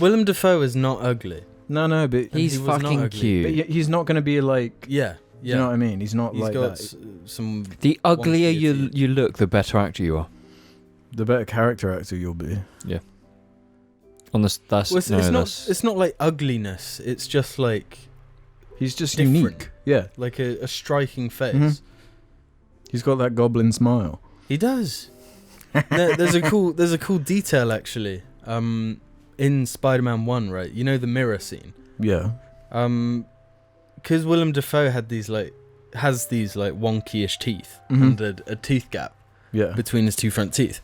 Willem Dafoe is not ugly. No, but He's he was not fucking ugly. cute. but he's not going to be like. Yeah. You know what I mean? He's not He's like got that. some. The uglier wonky you look, the better actor you are. The better character actor you'll be. On this, that's Well, it's not like ugliness. It's just like He's just different. unique. Yeah. Like a striking face. Mhm. He's got that goblin smile. He does. There's a cool detail actually. In Spider-Man 1, right? You know the mirror scene. Yeah. Because Willem Dafoe has these wonky-ish teeth Mhm. and a teeth gap Yeah. between his two front teeth.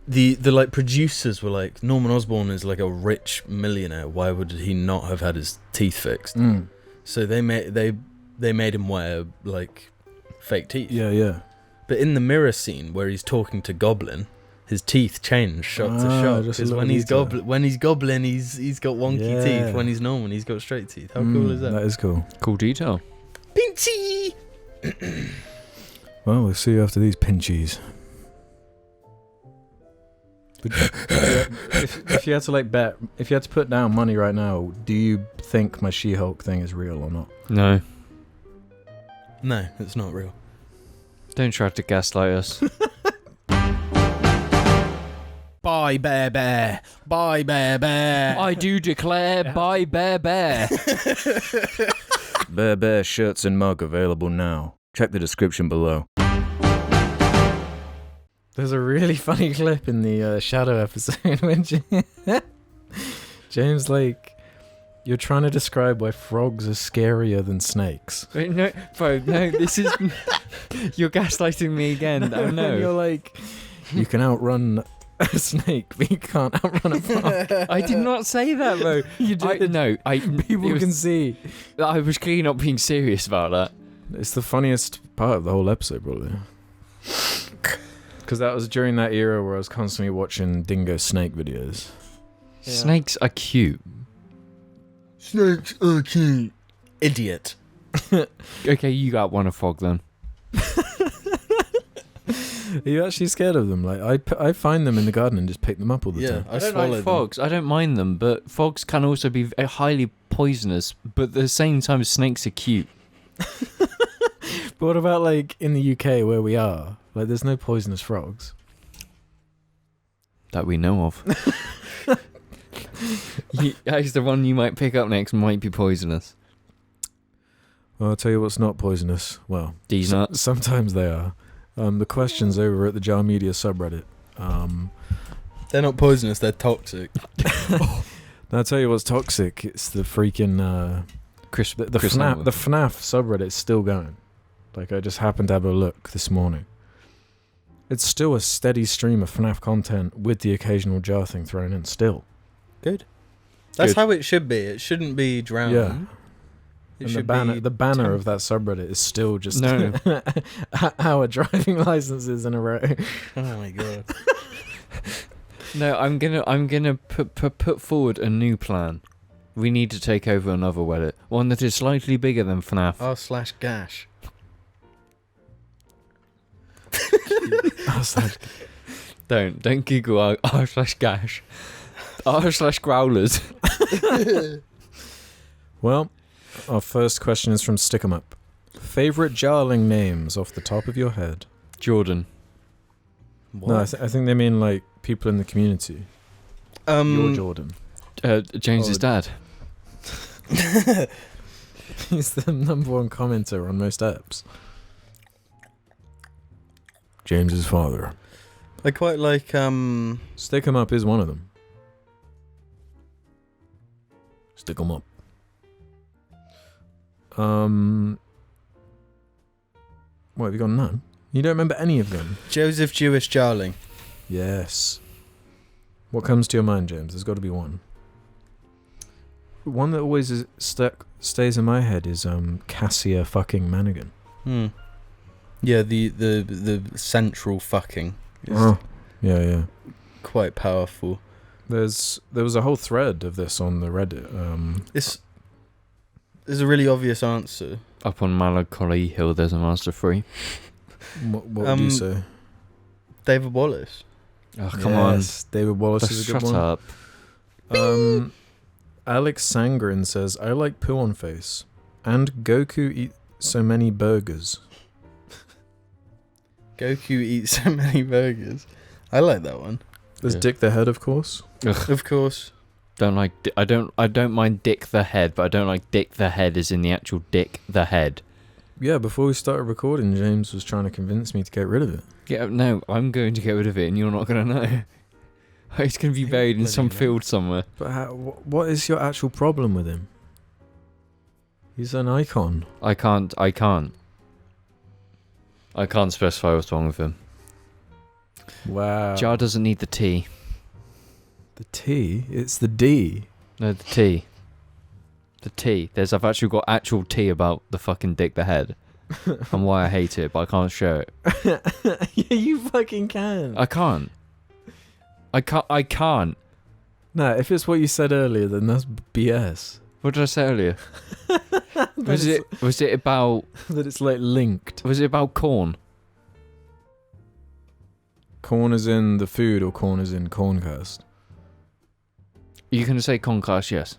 The like producers were like, Norman Osborn is like a rich millionaire. Why would he not have had his teeth fixed? Mm. So they made him wear like fake teeth. Yeah. But in the mirror scene where he's talking to Goblin, his teeth change shot to Ah, shot. just a Because little when he's detail. Goblin, he's got wonky Yeah. teeth. When he's Norman, he's got straight teeth. How cool is that? That is cool. cool detail. Pinchy. Well, we'll see you after these pinchies. But if you had to like bet, if you had to put down money right now, do you think my She-Hulk thing is real or not? No, No, it's not real. don't try to gaslight us. Bye, Bear Bear. Bye, Bear Bear. I do declare, bye, Bear Bear. Bear shirts and mug available now. Check the description below. There's a really funny clip in the Shadow episode when James, like, you're trying to describe why frogs are scarier than snakes. Wait, no, bro, no, this is... You're gaslighting me again. Oh, And no. you're like, you can outrun a snake, but you can't outrun a frog. I did not say that, bro. You did. People can see. I was clearly not being serious about that. It's the funniest part of the whole episode, probably. Because that was during that era where I was constantly watching dingo snake videos. Yeah. Snakes are cute. Snakes are cute. Idiot. Okay, you got one a frog then. Are you actually scared of them? Like I find them in the garden and just pick them up all the Yeah, time. I I don't swallowed like frogs. I don't mind them, but frogs can also be highly poisonous. But at the same time, snakes are cute. But what about like in the UK where we are? Like there's no poisonous frogs. That we know of. Actually, the one you might pick up next might be poisonous. Well, I'll tell you what's not poisonous. Well, These nuts. sometimes they are. The questions over at the Jar Media subreddit. They're not poisonous, they're toxic. I'll tell you what's toxic. It's the freaking Chris, the Chris FNAF Hemsworth. the FNAF subreddit's still going. Like I just happened to have a look this morning. It's still a steady stream of FNAF content with the occasional jar thing thrown in. Still, Good. That's Good. how it should be. It shouldn't be drowned. Yeah. It and should the banner temp- of that subreddit is still just No. our driving licenses in a row. Oh my god. No, I'm gonna put forward a new plan. We need to take over another Reddit, one that is slightly bigger than FNAF. r/gash. I was like, Don't Google r/gash, r/growlers. well, our first question is from Stick 'em Up. Favorite Jarling names off the top of your head? Jordan. What? No, I think they mean like people in the community. You're Jordan. James's dad. He's the #1 commenter on most apps. James's father. I quite like Stick 'em Up is one of them. Stick 'em up. What, have you got none? You don't remember any of them? Joseph Jewish Jarling. Yes. What comes to your mind, James? There's got to be one. One that always stays in my head is Cassia fucking Manigan. Yeah, the central fucking is Oh, yeah. quite powerful. There was a whole thread of this on the Reddit. There's a really obvious answer. Up on Melancholy Hill, there's a Master 3. What would you say? David Wallace. Oh, come on. David Wallace is a good Shut one. up. Alex Sangren says, I like poo on face. And Goku eat so many burgers. Goku eats so many burgers. I like that one. There's Yeah. Dick the Head, of course. Of course. I don't mind Dick the Head, but I don't like Dick the Head as in the actual Dick the Head. Yeah, before we started recording, James was trying to convince me to get rid of it. Yeah, no, I'm going to get rid of it, and you're not going to know. It's going to be buried in some field somewhere. But what is your actual problem with him? He's an icon. I can't specify what's wrong with him. Wow. Jar doesn't need the T. The T? It's the D. No, the T. The T. I've actually got actual T about the fucking Dick the Head. And why I hate it, but I can't show it. Yeah, you fucking can. I can't. No, if it's what you said earlier, then that's BS. What did I say earlier? Was it about that it's like linked? Was it about corn? Corn is in the food or corn is in Corncast? You can say Concast, yes.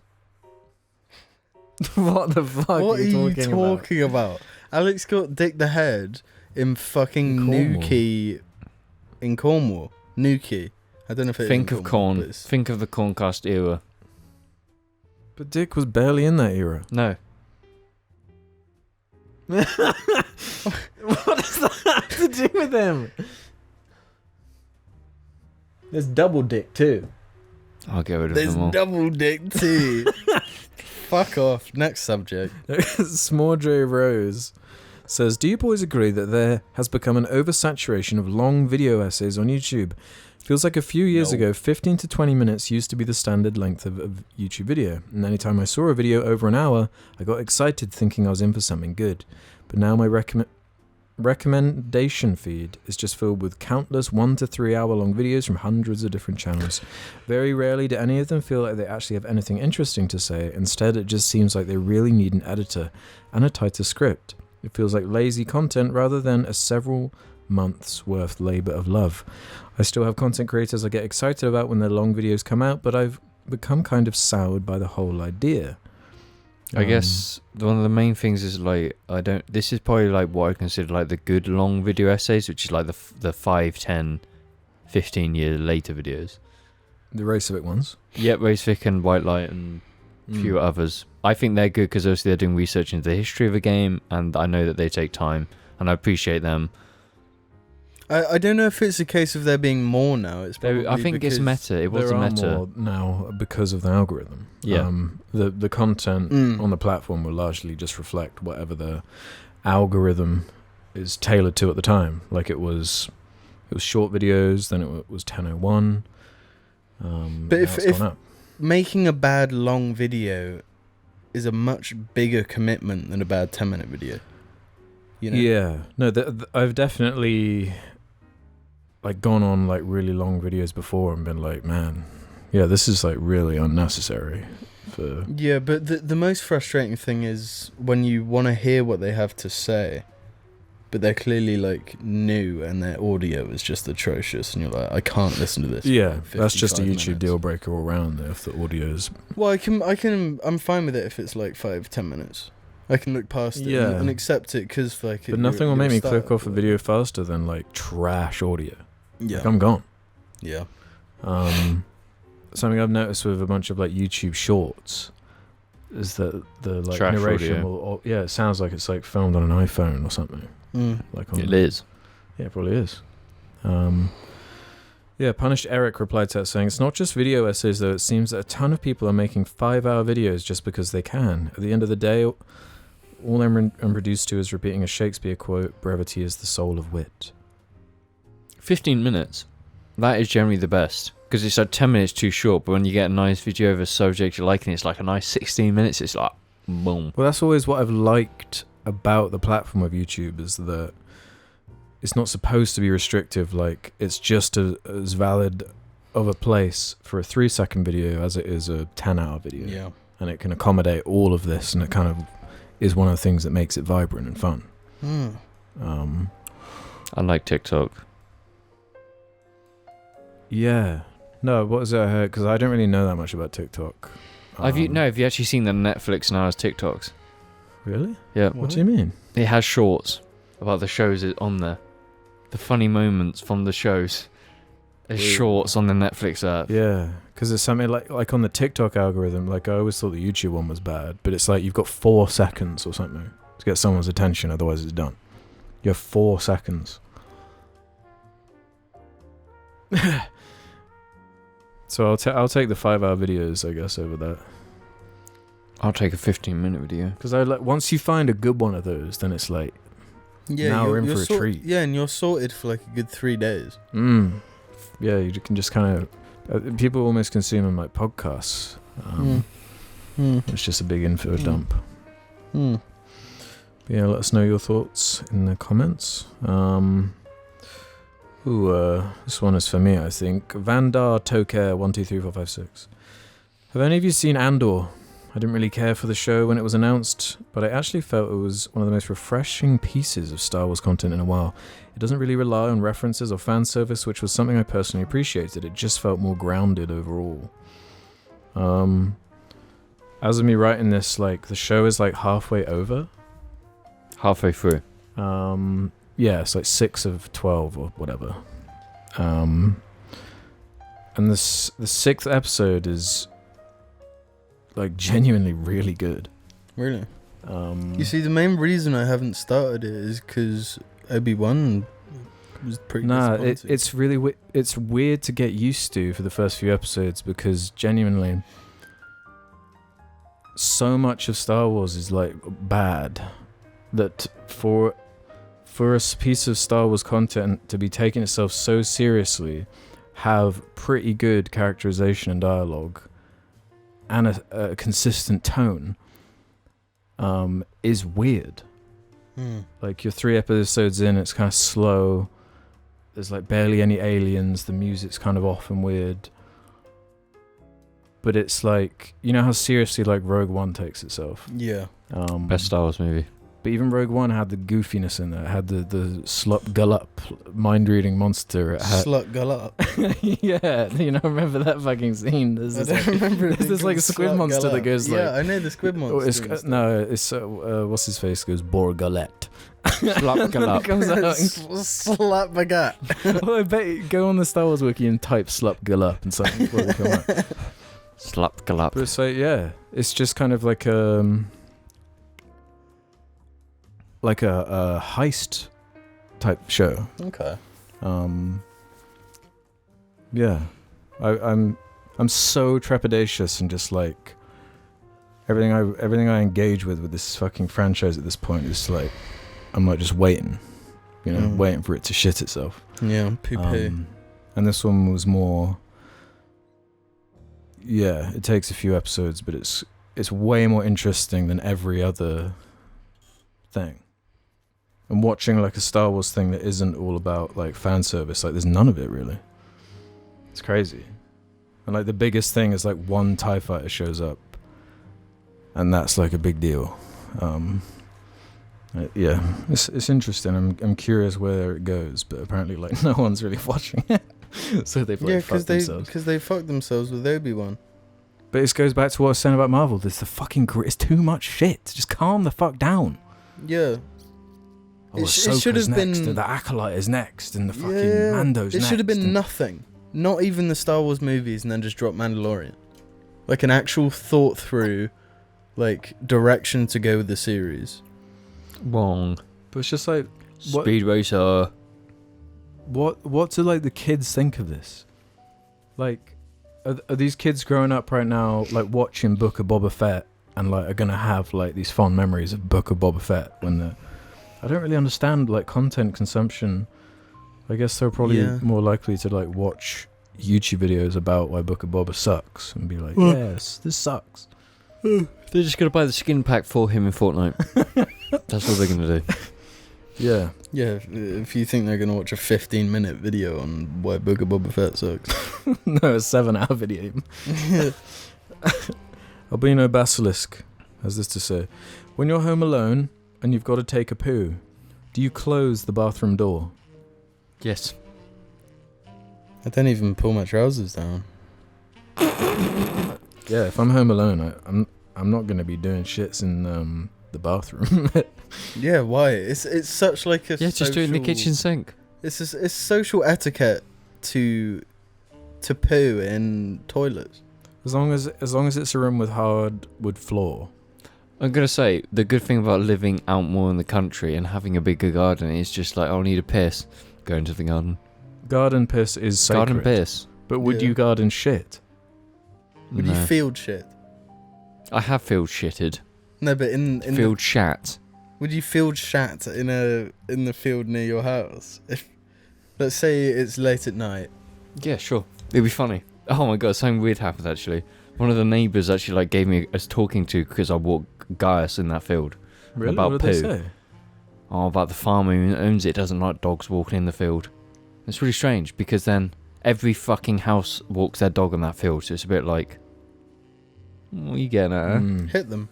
What the fuck What are you talking about? Alex got Dick the Head in fucking Newquay in Cornwall. Newquay. I don't know if it's Think of corn. Think of the Corncast era. But Dick was barely in that era. No. What does that have to do with him? There's double Dick too. I'll get rid of There's them all. double Dick too. Fuck off. Next subject. Smordre Rose says, do you boys agree that there has become an oversaturation of long video essays on YouTube? Feels like a few years ago, 15 to 20 minutes used to be the standard length of YouTube video. And anytime I saw a video over an hour, I got excited thinking I was in for something good. But now my recommendation feed is just filled with countless 1 to 3 hour long videos from hundreds of different channels. Very rarely do any of them feel like they actually have anything interesting to say. Instead, it just seems like they really need an editor and a tighter script. It feels like lazy content rather than a several months worth labor of love. I still have content creators I get excited about when their long videos come out, but I've become kind of soured by the whole idea. I guess one of the main things is like this is probably like what I consider like the good long video essays, which is like the 5, 10, 15 year later videos. The Racevic ones. Yep, Racevic and White Light and a few others. I think they're good because obviously they're doing research into the history of a game, and I know that they take time, and I appreciate them. I don't know if it's a case of there being more now. It's probably I think it's meta. It was there are meta. more now because of the algorithm. Yeah. The content on the platform will largely just reflect whatever the algorithm is tailored to at the time. Like it was short videos, then it was 10:01. But if making a bad long video is a much bigger commitment than a bad 10-minute video. You know? Yeah. No, I've definitely like gone on like really long videos before and been like, man, yeah, this is like really unnecessary. Yeah, but the most frustrating thing is when you want to hear what they have to say, but they're clearly like new and their audio is just atrocious, and you're like, I can't listen to this. Yeah, that's just a 55 YouTube minutes. deal breaker all around there if the audio's. Well, I'm fine with it if it's like 5-10 minutes. I can look past it and accept it because like. But nothing will make me click off a video faster than like trash audio. Yeah, like, I'm gone. Yeah. Something I've noticed with a bunch of like YouTube shorts is that the like Trash narration audio. it sounds like it's like filmed on an iPhone or something. Like on, It is. Yeah, it probably is. Yeah, Punished Eric replied to that saying, it's not just video essays though, it seems that a ton of people are making 5-hour videos just because they can. At the end of the day, all I'm reduced to is repeating a Shakespeare quote, brevity is the soul of wit. 15 minutes. That is generally the best. Because it's like 10 minutes too short, but when you get a nice video of a subject you're liking, it's like a nice 16 minutes, it's like, boom. Well, that's always what I've liked about the platform of YouTube, is that it's not supposed to be restrictive. Like, it's just as valid of a place for a 3-second video as it is a 10-hour video. Yeah. And it can accommodate all of this, and it kind of is one of the things that makes it vibrant and fun. Unlike TikTok. Yeah. No, what was it I heard? Because I don't really know that much about TikTok. Have you actually seen the Netflix now as TikToks? Really? Yeah. What do you mean? It has shorts about the shows on there. The funny moments from the shows. There's shorts on the Netflix app. Yeah, because it's something like on the TikTok algorithm, like I always thought the YouTube one was bad, but it's like you've got 4 seconds or something to get someone's attention, otherwise it's done. You have 4 seconds. So I'll take the 5-hour videos, I guess, over that. I'll take a 15-minute video. Because once you find a good one of those, then it's like, now we're in for a treat. Yeah, and you're sorted for like a good 3 days. Yeah, you can just kind of... people almost consume them like podcasts. It's just a big info dump. Yeah, let us know your thoughts in the comments. This one is for me, I think. Vandar Tokare 123456. Have any of you seen Andor? I didn't really care for the show when it was announced, but I actually felt it was one of the most refreshing pieces of Star Wars content in a while. It doesn't really rely on references or fan service, which was something I personally appreciated. It just felt more grounded overall. As of me writing this, like, the show is like halfway over. Halfway through. Yeah, it's like 6 of 12 or whatever. And the 6th episode is like genuinely really good. Really? You see, the main reason I haven't started it is because Obi-Wan was pretty disappointing. It's really it's weird to get used to for the first few episodes, because genuinely so much of Star Wars is like bad that for a piece of Star Wars content to be taking itself so seriously, have pretty good characterization and dialogue and a consistent tone, is weird. Like, you're 3 episodes in, it's kind of slow, there's like barely any aliens, the music's kind of off and weird, but it's like, you know how seriously like Rogue One takes itself. Yeah. Best Star Wars movie. But even Rogue One had the goofiness in there. It had the Slup Gullup mind-reading monster. It had Slut Gullup. yeah, you know, remember that fucking scene? There's remember. There's like a squid monster that goes like... Yeah, I know the squid monster. It's what's his face goes Borgulette. Slup Gullup. Comes out and Slap baguette. well, I bet you go on the Star Wars wiki and type Slup Gullup and something will come up. Slup Gullup. But it's like, yeah, it's just kind of like a heist type show. Okay. Yeah, I'm so trepidatious and just like everything I engage with this fucking franchise at this point is like, I'm like just waiting, you know, waiting for it to shit itself. Yeah, poo-poo. And this one was more. Yeah, it takes a few episodes, but it's way more interesting than every other thing. And watching like a Star Wars thing that isn't all about like fan service, like there's none of it really. It's crazy. And like the biggest thing is like one TIE fighter shows up, and that's like a big deal. Yeah, it's interesting. I'm curious where it goes, but apparently like no one's really watching it. So they've like fucked themselves. Because they fucked themselves with Obi-Wan. But it goes back to what I was saying about Marvel. There's the fucking it's too much shit. Just calm the fuck down. Yeah. Oh, it should have been. And the Acolyte is next, and the fucking Mando's next. It should have been nothing. Not even the Star Wars movies, and then just drop Mandalorian. Like an actual thought through, like direction to go with the series. Wrong. But it's just like Speed Racer. What do like the kids think of this? Like, are these kids growing up right now like watching Book of Boba Fett and like are gonna have like these fond memories of Book of Boba Fett when they're... I don't really understand like content consumption. I guess they're probably more likely to like watch YouTube videos about why Book of Boba sucks and be like, yes, this sucks. They're just gonna buy the skin pack for him in Fortnite. That's what they're gonna do. Yeah. Yeah, if you think they're gonna watch a 15-minute video on why Book of Boba Fett sucks. No, a 7-hour video. Albino Basilisk has this to say: when you're home alone and you've got to take a poo, do you close the bathroom door? Yes. I don't even pull my trousers down. Yeah, if I'm home alone, I'm not gonna be doing shits in the bathroom. Yeah, why? It's such like a Yeah, just do it in the social- kitchen sink. It's social etiquette to poo in toilets. As long as it's a room with hardwood floor. I'm gonna say the good thing about living out more in the country and having a bigger garden is just like, I'll need a piss, go into the garden. Garden piss is sacred. Garden piss. But would Yeah. you garden shit? Would No. you field shit? I have field shitted. No, but in Field shat. would you field shat in the field near your house? If let's say it's late at night. Yeah, sure. It'd be funny. Oh my god, something weird happened actually. One of the neighbours actually like gave me a talking to because I walked Gaius in that field. Really? About what did they poo. say? Oh, about the farmer who owns it doesn't like dogs walking in the field. It's really strange because then every fucking house walks their dog on that field, so it's a bit like, what are you getting at? Huh? Mm. Hit them.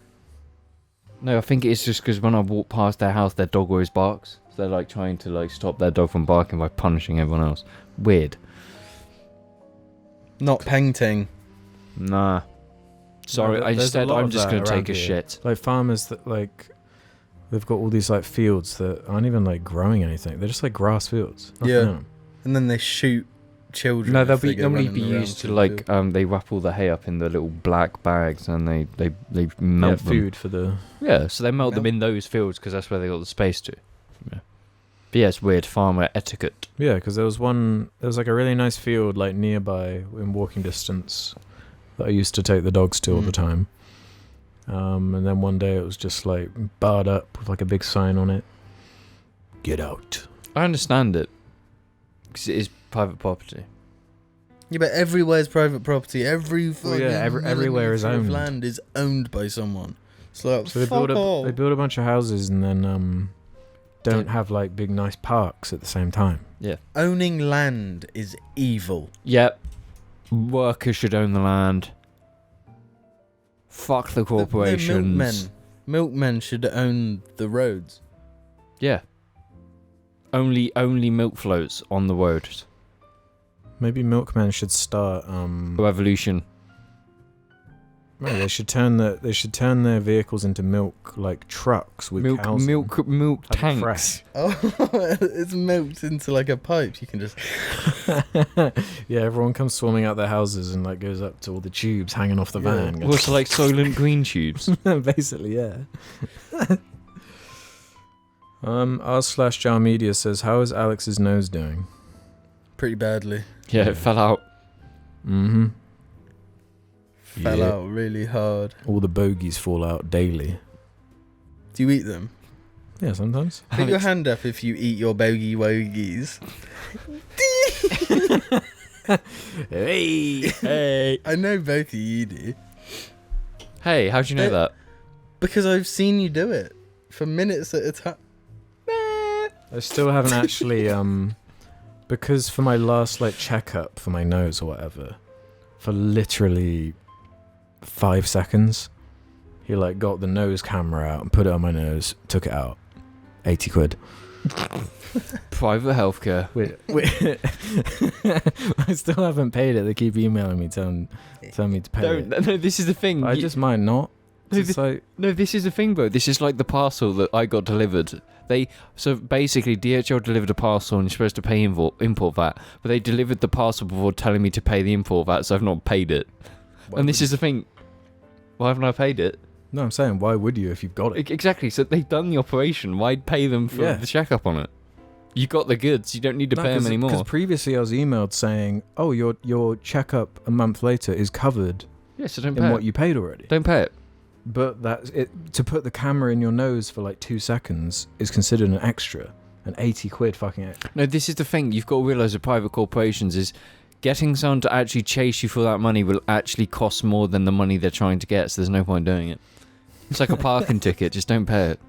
No, I think it's just because when I walk past their house, their dog always barks. So they're like trying to like stop their dog from barking by punishing everyone else. Weird. Not painting. Nah. Sorry, No, there's a instead lot I'm of just that going to around take a here. shit. Like farmers that like, they've got all these like fields that aren't even like growing anything. They're just like grass fields. Nothing Yeah. in 'em. And then they shoot children. No, if they'll they be go normally running be around used to the like field. they wrap all the hay up in the little black bags and they melt them. Food for the. Yeah, so they melt them Melt- in those fields because that's where they got the space to. Yeah. But yeah, it's weird farmer etiquette. Yeah, because there was like a really nice field like nearby in walking distance that I used to take the dogs to all the Mm. time. And then one day it was just like barred up with like a big sign on it. Get out. I understand it because it is private property. Yeah, but everywhere's private property. Every Well, yeah, fucking everywhere is millimetre of owned. land is owned by someone. It's like, So they fuck build off. a bunch of houses and then don't have like big nice parks at the same time. Owning land is evil. Yep. Workers should own the land. Fuck the corporations. Milkmen should own the roads. Yeah. Only milk floats on the road. Maybe milkmen should start. Revolution. Maybe they should turn their vehicles into milk like trucks with cows in them. Milk Like tanks. fresh. Oh, it's milked into like a pipe. You can just. Yeah, everyone comes swarming out their houses and like goes up to all the tubes hanging off the Yeah. van. Well, it's like Soylent Green tubes. Basically, yeah. R/Jar Media says, "How is Alex's nose doing?" Pretty badly. Yeah, Yeah. it fell out. Mm-hmm. Fell Yeah. out really hard. All the bogies fall out daily. Do you eat them? Yeah, sometimes. Put your Alex- hand up if you eat your bogey wogies. Hey. I know both of you do. Hey, how'd you know that? Because I've seen you do it. For minutes at a time. I still haven't actually because for my last like checkup for my nose or whatever, for literally 5 seconds, he like got the nose camera out and put it on my nose, took it out. 80 quid. Private healthcare. Wait. I still haven't paid it. They keep emailing me telling me to pay it. No, this is the thing. I just might not. No, It's like, No, this is the thing, bro. This is like the parcel that I got delivered. So basically, DHL delivered a parcel and you're supposed to pay import VAT, but they delivered the parcel before telling me to pay the import VAT, so I've not paid it. And this is the thing. Why haven't I paid it? no, I'm saying, why would you if you've got it? Exactly. So they've done the operation. Why pay them for Yeah. the checkup on it? You got the goods. You don't need to pay them anymore. Because previously I was emailed saying, "Oh, your checkup a month later is covered Yeah, so don't in pay what it. you paid already." Don't pay it. But that's it. To put the camera in your nose for like 2 seconds is considered an extra, an 80 quid fucking extra. No, this is the thing. You've got to realise with private corporations is getting someone to actually chase you for that money will actually cost more than the money they're trying to get, so there's no point doing it. It's like a parking ticket. Just don't pay it.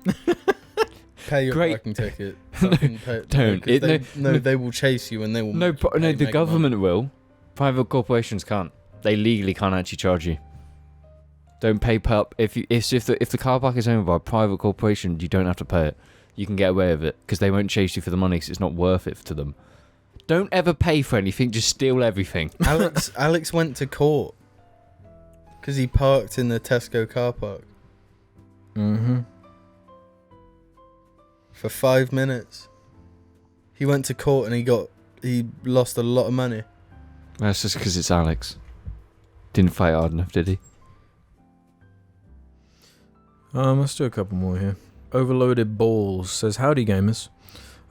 Pay your Great. parking ticket. Fucking pay it. Don't. 'Cause It- no, they will chase you and they will. No, make you no, pay, the make government will. Private corporations can't. They legally can't actually charge you. Don't pay per if the car park is owned by a private corporation, you don't have to pay it. You can get away with it because they won't chase you for the money because it's not worth it to them. Don't ever pay for anything, just steal everything. Alex went to court because he parked in the Tesco car park Mm-hmm. for 5 minutes. He went to court and he lost a lot of money. That's just because it's Alex. Didn't fight hard enough, did he? Let's do a couple more here. Overloaded Balls says, howdy gamers.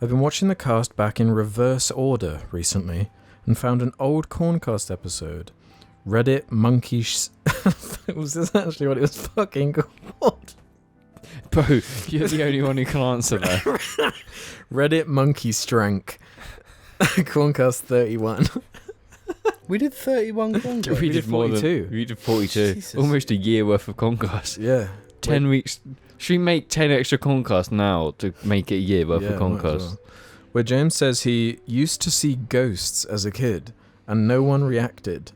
I've been watching the cast back in reverse order recently and found an old Corncast episode. Reddit monkey... Was this actually what it was fucking called? Bro, you're the only one who can answer that. Reddit monkey strank. Corncast 31. We did 31 Conquest. We did more 42. than... We did 42. Jesus. Almost a year worth of Concast. Yeah. 10 weeks... Should we make 10 extra Concast now to make it a year worth of might as Concast? well. Where James says he used to see ghosts as a kid and no one reacted.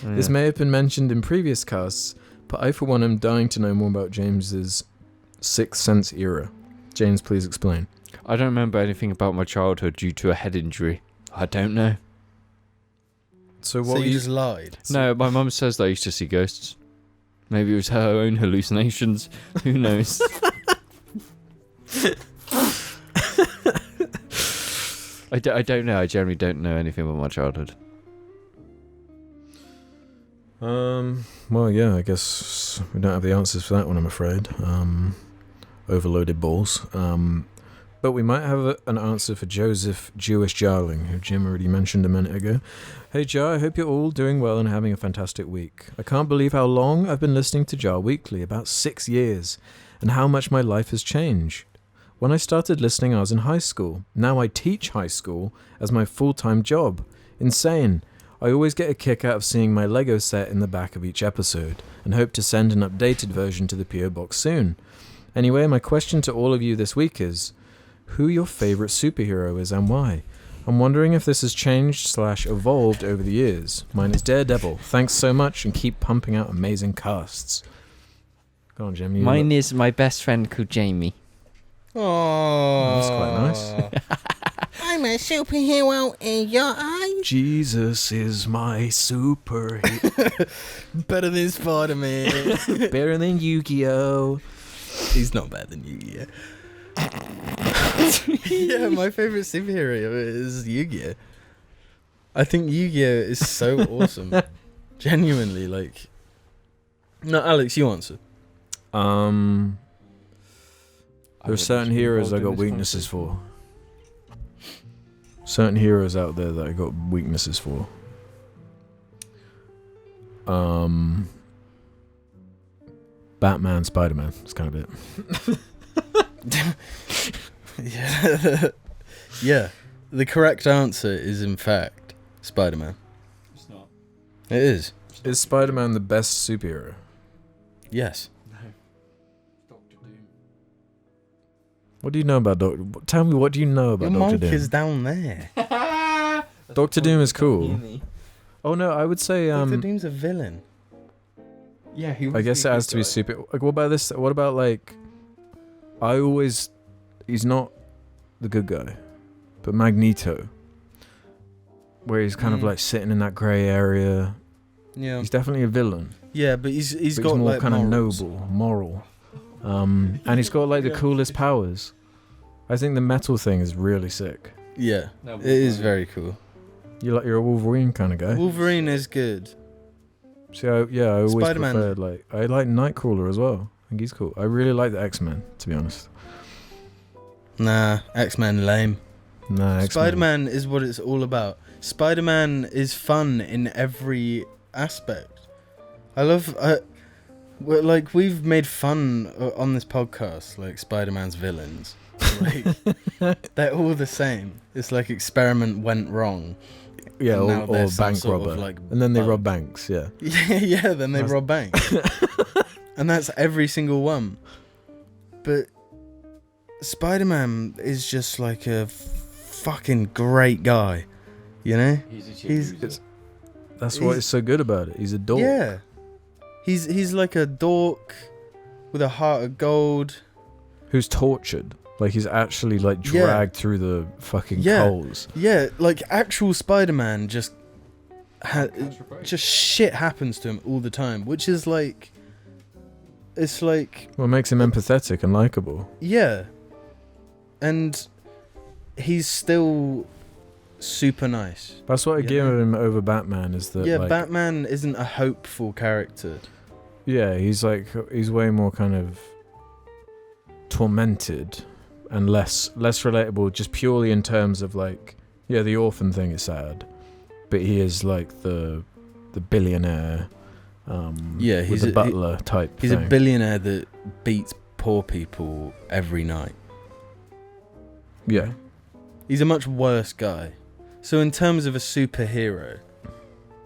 This may have been mentioned in previous casts, but I for one am dying to know more about James's Sixth Sense era. James, please explain. I don't remember anything about my childhood due to a head injury. I don't know. So So what you just lied. No, my mum says that I used to see ghosts. Maybe it was her own hallucinations. Who knows? I don't know. I generally don't know anything about my childhood. Well, yeah, I guess we don't have the answers for that one, I'm afraid. Overloaded balls. But we might have an answer for Joseph Jewish Jarling, who Jim already mentioned a minute ago. Hey Jar, I hope you're all doing well and having a fantastic week. I can't believe how long I've been listening to Jar weekly, about 6 years, and how much my life has changed. When I started listening, I was in high school. Now I teach high school as my full-time job. Insane. I always get a kick out of seeing my Lego set in the back of each episode, and hope to send an updated version to the PO Box soon. Anyway, my question to all of you this week is, who your favourite superhero is and why? I'm wondering if this has changed/evolved over the years. Mine is Daredevil. Thanks so much and keep pumping out amazing casts. Go on, Jim. Mine is my best friend called Jamie. Oh, That's quite nice. I'm a superhero in your eyes. Jesus is my superhero. Better than Spider-Man. Better than Yu-Gi-Oh! He's not better than Yu-Gi-Oh. Yeah, my favourite superhero is Yu-Gi-Oh. I think Yu-Gi-Oh is so awesome. Genuinely, like... No, Alex, you answer. There's certain heroes I got weaknesses for. Certain heroes out there that I got weaknesses for. Batman, Spider-Man. That's kind of it. Yeah. Yeah. The correct answer is, in fact, Spider-Man. It's not. It is. Is Spider-Man the best superhero? Yes. No. Doctor Doom. What do you know about Doctor... Tell me, what do you know about Your Doctor mic Doom? is down there. Doctor Doom is cool. Oh no, I would say... Doctor Doom's a villain. Yeah, he. I guess it has to be super... Like, what about this? What about, like... I always... He's not the good guy. But Magneto. Where he's kind of like sitting in that grey area. Yeah. He's definitely a villain. Yeah, but he's But got he's more like kind of morals. noble, moral. And he's got like the coolest powers. I think the metal thing is really sick. Yeah, it is very cool. You're a Wolverine kind of guy. Wolverine is good. See, I always Spider-Man. preferred I like Nightcrawler as well. I think he's cool. I really like the X-Men, to be honest. Nah, X-Men lame. Nah, X-Men. Spider-Man is what it's all about. Spider-Man is fun in every aspect. I love... like, we've made fun on this podcast, like, Spider-Man's villains. Like, they're all the same. It's like experiment went wrong. Yeah, And now or they're some bank sort of, robber. like, And then they bug. rob banks, yeah. Yeah, then they That's- rob banks. And that's every single one. But Spider-Man is just like a fucking great guy. You know? That's what is so good about it. He's a dork. Yeah. He's like a dork with a heart of gold. Who's tortured. Like he's actually like Yeah. dragged through the fucking Yeah. coals. Yeah, like actual Spider-Man just shit happens to him all the time, which is like, it's like, What makes him empathetic and likable? yeah, and he's still super nice. That's what I Yeah. give him over Batman is that Yeah, like, Batman isn't a hopeful character. yeah, he's way more kind of tormented and less relatable, just purely in terms of like, yeah, the orphan thing is sad, but he is like the billionaire, Yeah, with he's the a- butler type. He's thing. a billionaire that beats poor people every night. Yeah, He's a much worse guy. So in terms of a superhero,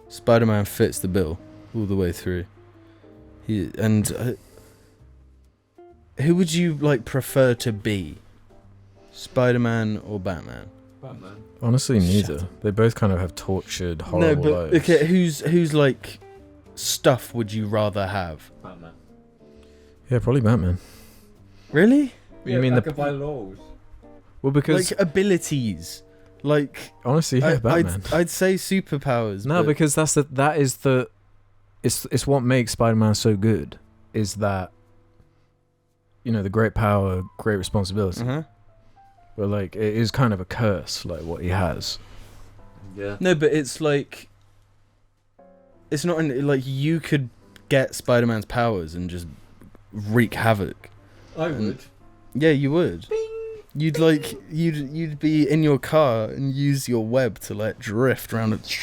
Spider-Man fits the bill all the way through. Who would you like prefer to be? Spider-Man or Batman? Batman. honestly, Shut neither. They both kind of have tortured, horrible no, but lives. okay, who's like stuff would you rather have? Batman. Yeah, probably Batman. Really? You mean the by laws? well because Like abilities. Like honestly, yeah, Batman. I'd say superpowers. No, but because that is the it's what makes Spider-Man so good is that, you know, the great power, great responsibility. Uh-huh. But like it is kind of a curse, like what he has. Yeah. No, but it's like it's not like you could get Spider-Man's powers and just wreak havoc. I would. Yeah, you would. You'd like you'd be in your car and use your web to like drift around it.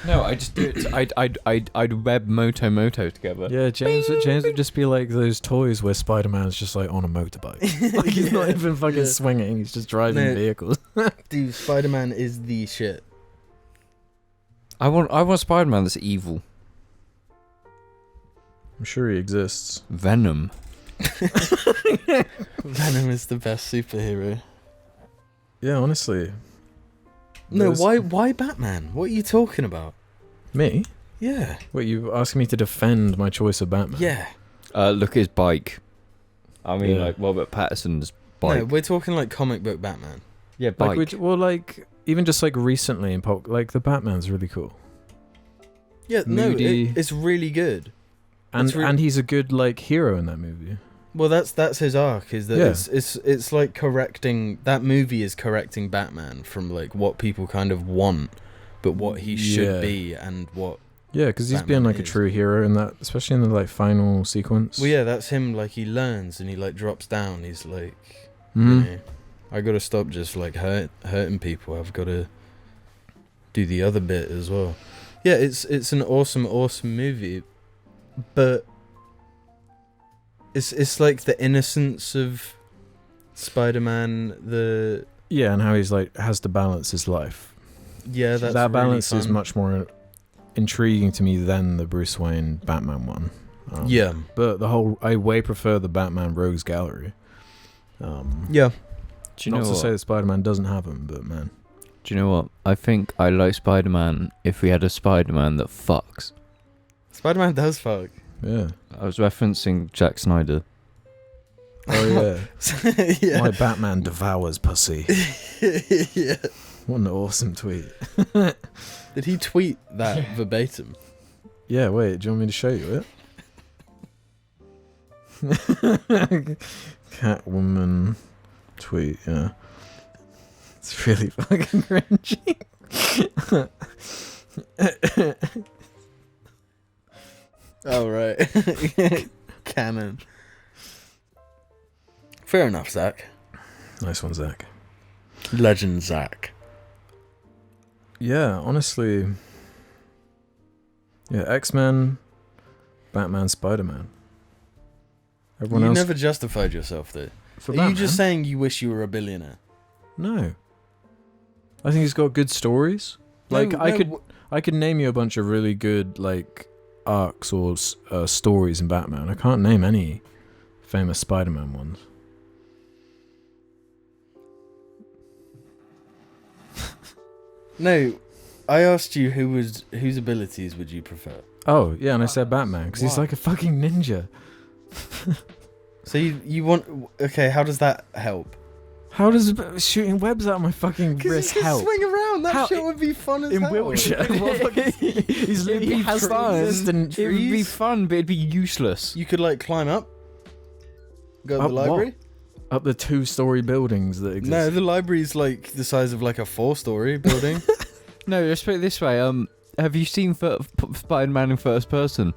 No, I just do it. I'd web Moto together. Yeah, James would just be like those toys where Spider-Man's just like on a motorbike. Like he's not Yeah, even fucking yeah. swinging, he's just driving No. vehicles. Dude, Spider-Man is the shit. I want Spider-Man that's evil. I'm sure he exists. Venom. Venom is the best superhero. Yeah, honestly. No, There's- why Batman? What are you talking about? Me? Yeah. Wait, you asking me to defend my choice of Batman? Yeah. Look at his bike. I mean, Yeah. like Robert Pattinson's bike. No, we're talking like comic book Batman. Yeah, bike. Like like even just like recently in pop, like the Batman's really cool. Yeah, Moody. no, it's really good. And It's re- and he's a good like hero in that movie. Well, that's his arc. Is that Yeah. it's like correcting that movie is correcting Batman from like what people kind of want, but what he should Yeah. be and what. Yeah, because he's Batman being like a is. true hero in that, especially in the like final sequence. Well, yeah, that's him. Like he learns and he like drops down. He's like, Mhm. you know, I got to stop just like hurting people. I've got to do the other bit as well. Yeah, it's an awesome movie, but it's like the innocence of Spider-Man. Yeah, and how he's like has to balance his life. Yeah, that's that balance really is fun. much more intriguing to me than the Bruce Wayne Batman one. Yeah, But I way prefer the Batman Rogues Gallery. yeah. Do you Not know to what? say that Spider-Man doesn't have them, but man. Do you know what? I think I like Spider-Man if we had a Spider-Man that fucks. Spider-Man does fuck. Yeah. I was referencing Jack Snyder. Oh yeah. Yeah. My Batman devours pussy. Yeah. What an awesome tweet. Did he tweet that verbatim? Yeah, wait, do you want me to show you it? Catwoman tweet, yeah. It's really fucking cringy. Oh, right. Canon. Fair enough, Zach. Nice one, Zach. Legend Zach. Yeah, honestly. Yeah, X-Men, Batman, Spider-Man. Everyone You else never justified yourself, though. for Are Batman? you just saying you wish you were a billionaire? No. I think he's got good stories. Like I could name you a bunch of really good like arcs or stories in Batman. I can't name any famous Spider-Man ones. No, I asked you whose abilities would you prefer? Oh yeah, and I said Batman because he's Why? like a fucking ninja. So you want... Okay, how does that help? How does shooting webs out of my fucking wrist help? swing around. That How- shit would be fun as In hell. Wiltshire, he's literally It'd be has fun. resistant It would be trees. fun, but it'd be useless. You could like climb up, go to Up the what? library. Up the 2-story buildings that exist. No, the library's like the size of like a 4-story building. No, let's put it this way. Have you seen Spider-Man in first person?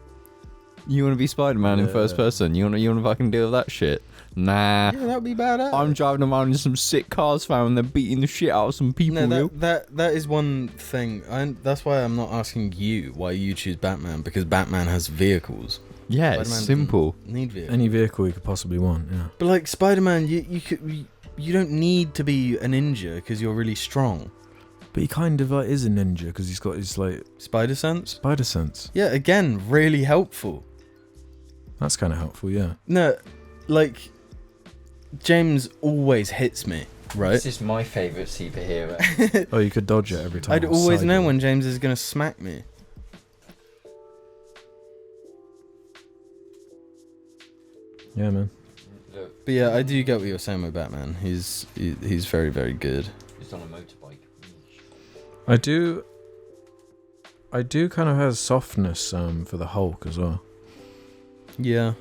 You want to be Spider-Man in first Yeah. person? You want to fucking deal with that shit? Nah. Yeah, that would be badass. I'm driving around in some sick cars, fam, and they're beating the shit out of some people. No, yo. that is one thing. That's why I'm not asking you why you choose Batman, because Batman has vehicles. Yeah, it's Spider-Man simple. doesn't need vehicles. Any vehicle you could possibly want, yeah. But like Spider-Man, you don't need to be a ninja because you're really strong. But he kind of like is a ninja because he's got his like Spider sense. spider sense. Yeah, again, really helpful. That's kind of helpful, yeah. No, like James always hits me, right? This is my favourite superhero. Oh, you could dodge it every time. I'd always know when James is gonna smack me. Yeah, man. But yeah, I do get what you're saying with Batman. He's very, very good. He's on a motorbike. I do kind of have softness for the Hulk as well. Yeah.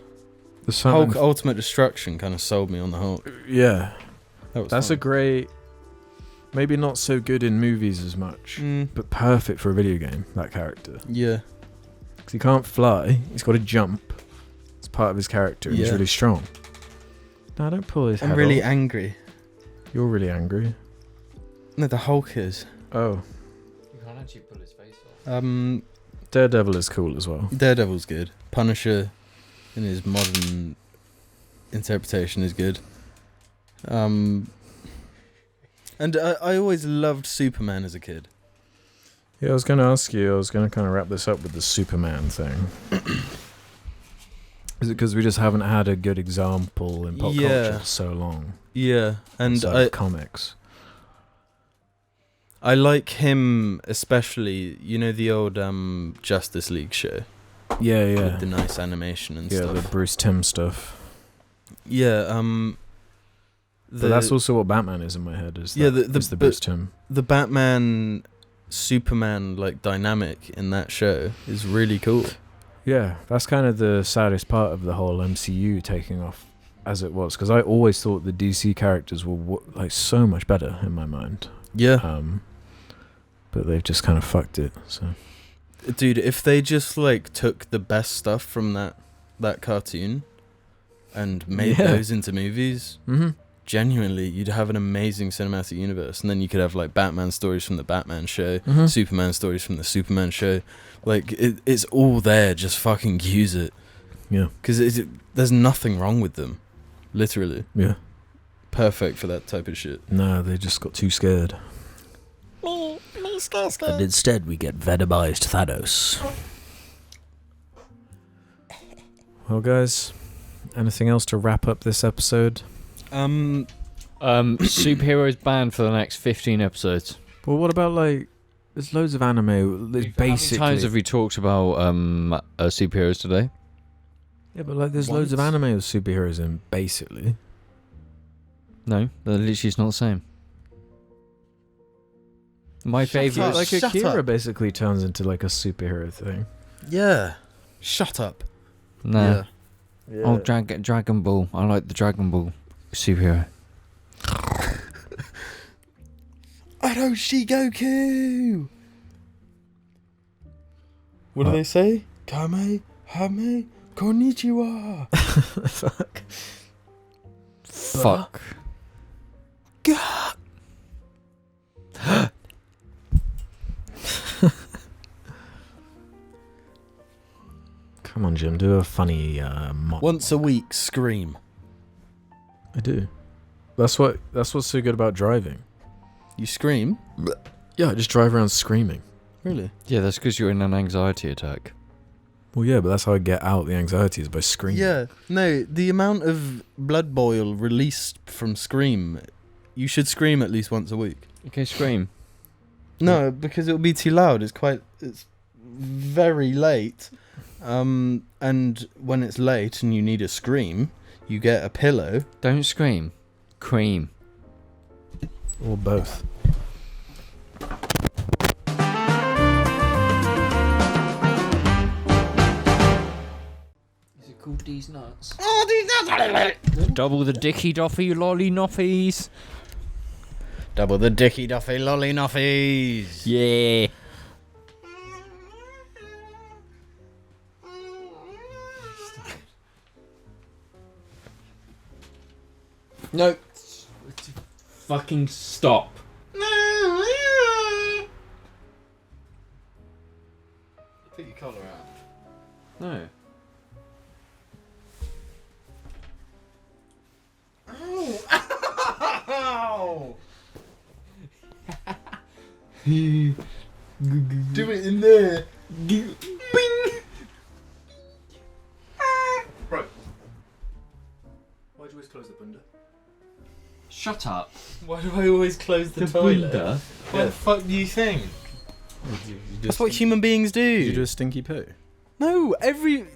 The something, Hulk Ultimate Destruction kind of sold me on the Hulk. yeah, that's a fun. great. Maybe not so good in movies as much, but perfect for a video game. That character, Yeah. because he can't fly. He's got to jump. It's part of his character. And he's Yeah. really strong. No, don't pull his head I'm really off. angry. You're really angry. No, the Hulk is. Oh, You can't actually pull his face off. Daredevil is cool as well. Daredevil's good. Punisher, in his modern interpretation, is good. And I always loved Superman as a kid. Yeah, I was going to ask you. I was going to kind of wrap this up with the Superman thing. Is it because we just haven't had a good example in pop Yeah. culture for so long? Yeah, and outside of comics. I like him especially. You know the old Justice League show Yeah, yeah. with the nice animation and Yeah, the stuff. Bruce Timm stuff. Yeah, But that's also what Batman is in my head. Is Yeah, that, the is the Bruce Timm. the Batman Superman like dynamic in that show is really cool. Yeah, that's kind of the saddest part of the whole MCU taking off as it was, because I always thought the DC characters were like so much better in my mind. Yeah, But they've just kind of fucked it. So dude, if they just like took the best stuff from that cartoon and made Yeah. those into movies, genuinely, you'd have an amazing cinematic universe. And then you could have like Batman stories from the Batman show, Superman stories from the Superman show. Like it's all there. Just fucking use it. Yeah. Because there's nothing wrong with them. Literally. Yeah. Perfect for that type of shit. No, they just got too scared. And instead we get venomized Thanos. Well, guys, anything else to wrap up this episode? Superheroes banned for the next 15 episodes. Well, what about like? There's loads of anime. There's How basically. many times have we talked about superheroes today? Yeah, but like, there's loads of Once. anime with superheroes in. Basically. No, they're literally it's not the same. My favourite... up. Like Shut Akira up. basically turns into like a superhero thing. Yeah. Shut up. Nah. Yeah. Oh, Dragon Ball. I like the Dragon Ball superhero. Aroshi Goku. What do they say? Kame, Hame, Konnichiwa. Fuck. Come on, Jim, do a funny mod. Once a week, scream. I do. That's what's so good about driving. You scream? Yeah, I just drive around screaming. Really? Yeah, that's because you're in an anxiety attack. Well, yeah, but that's how I get out the anxiety is by screaming. Yeah. No, the amount of blood boil released from scream, you should scream at least once a week. Okay, scream. No, because it'll be too loud. It's very late. And when it's late and you need a scream, you get a pillow. Don't scream. Cream. Or both. Is it called These Nuts? Oh, These Nuts! Double the Dicky Duffy Lolly Nuffies. Double the Dicky Duffy Lolly Nuffies. Yeah. No. Fucking stop. Put your collar out. No. Ow! Do it in there. Bing. Right. Why'd you always close the window? Shut up. Why do I always close the toilet? window? What the fuck do you think? You That's what human beings do. You do a stinky poo. No,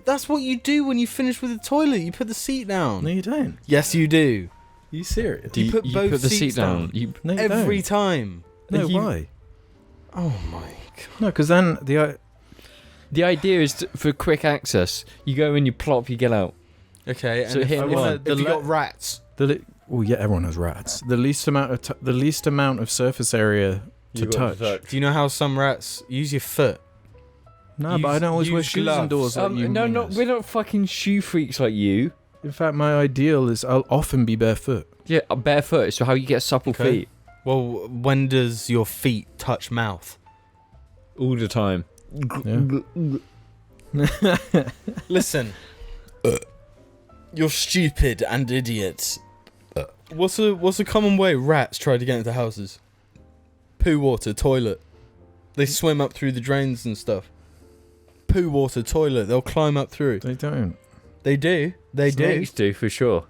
that's what you do when you finish with the toilet. You put the seat down. No, you don't. Yes, you do. Are you serious? You put both the seats seat down. down. You, No, you Every don't. time. No, you- why? Oh my god. No, because then the idea is for quick access. You go in, you plop, you get out. Okay, and So if, hit if, one. if you got rats, well, yeah, everyone has rats. The least amount of surface area to touch. do you know how some rats use your foot? No, but I don't always wear use shoes gloves. indoors like you. No, meaners. we're not fucking shoe freaks like you. In fact, my ideal is I'll often be barefoot. Yeah, barefoot. So how you get supple Okay. feet Well, when does your feet touch mouth? all the time. Yeah. Listen, you're stupid and idiots. What's a common way rats try to get into houses? Poo water, toilet. They swim up through the drains and stuff. Poo water, toilet. They'll climb up through. They don't. They do. They do. Snakes do for sure.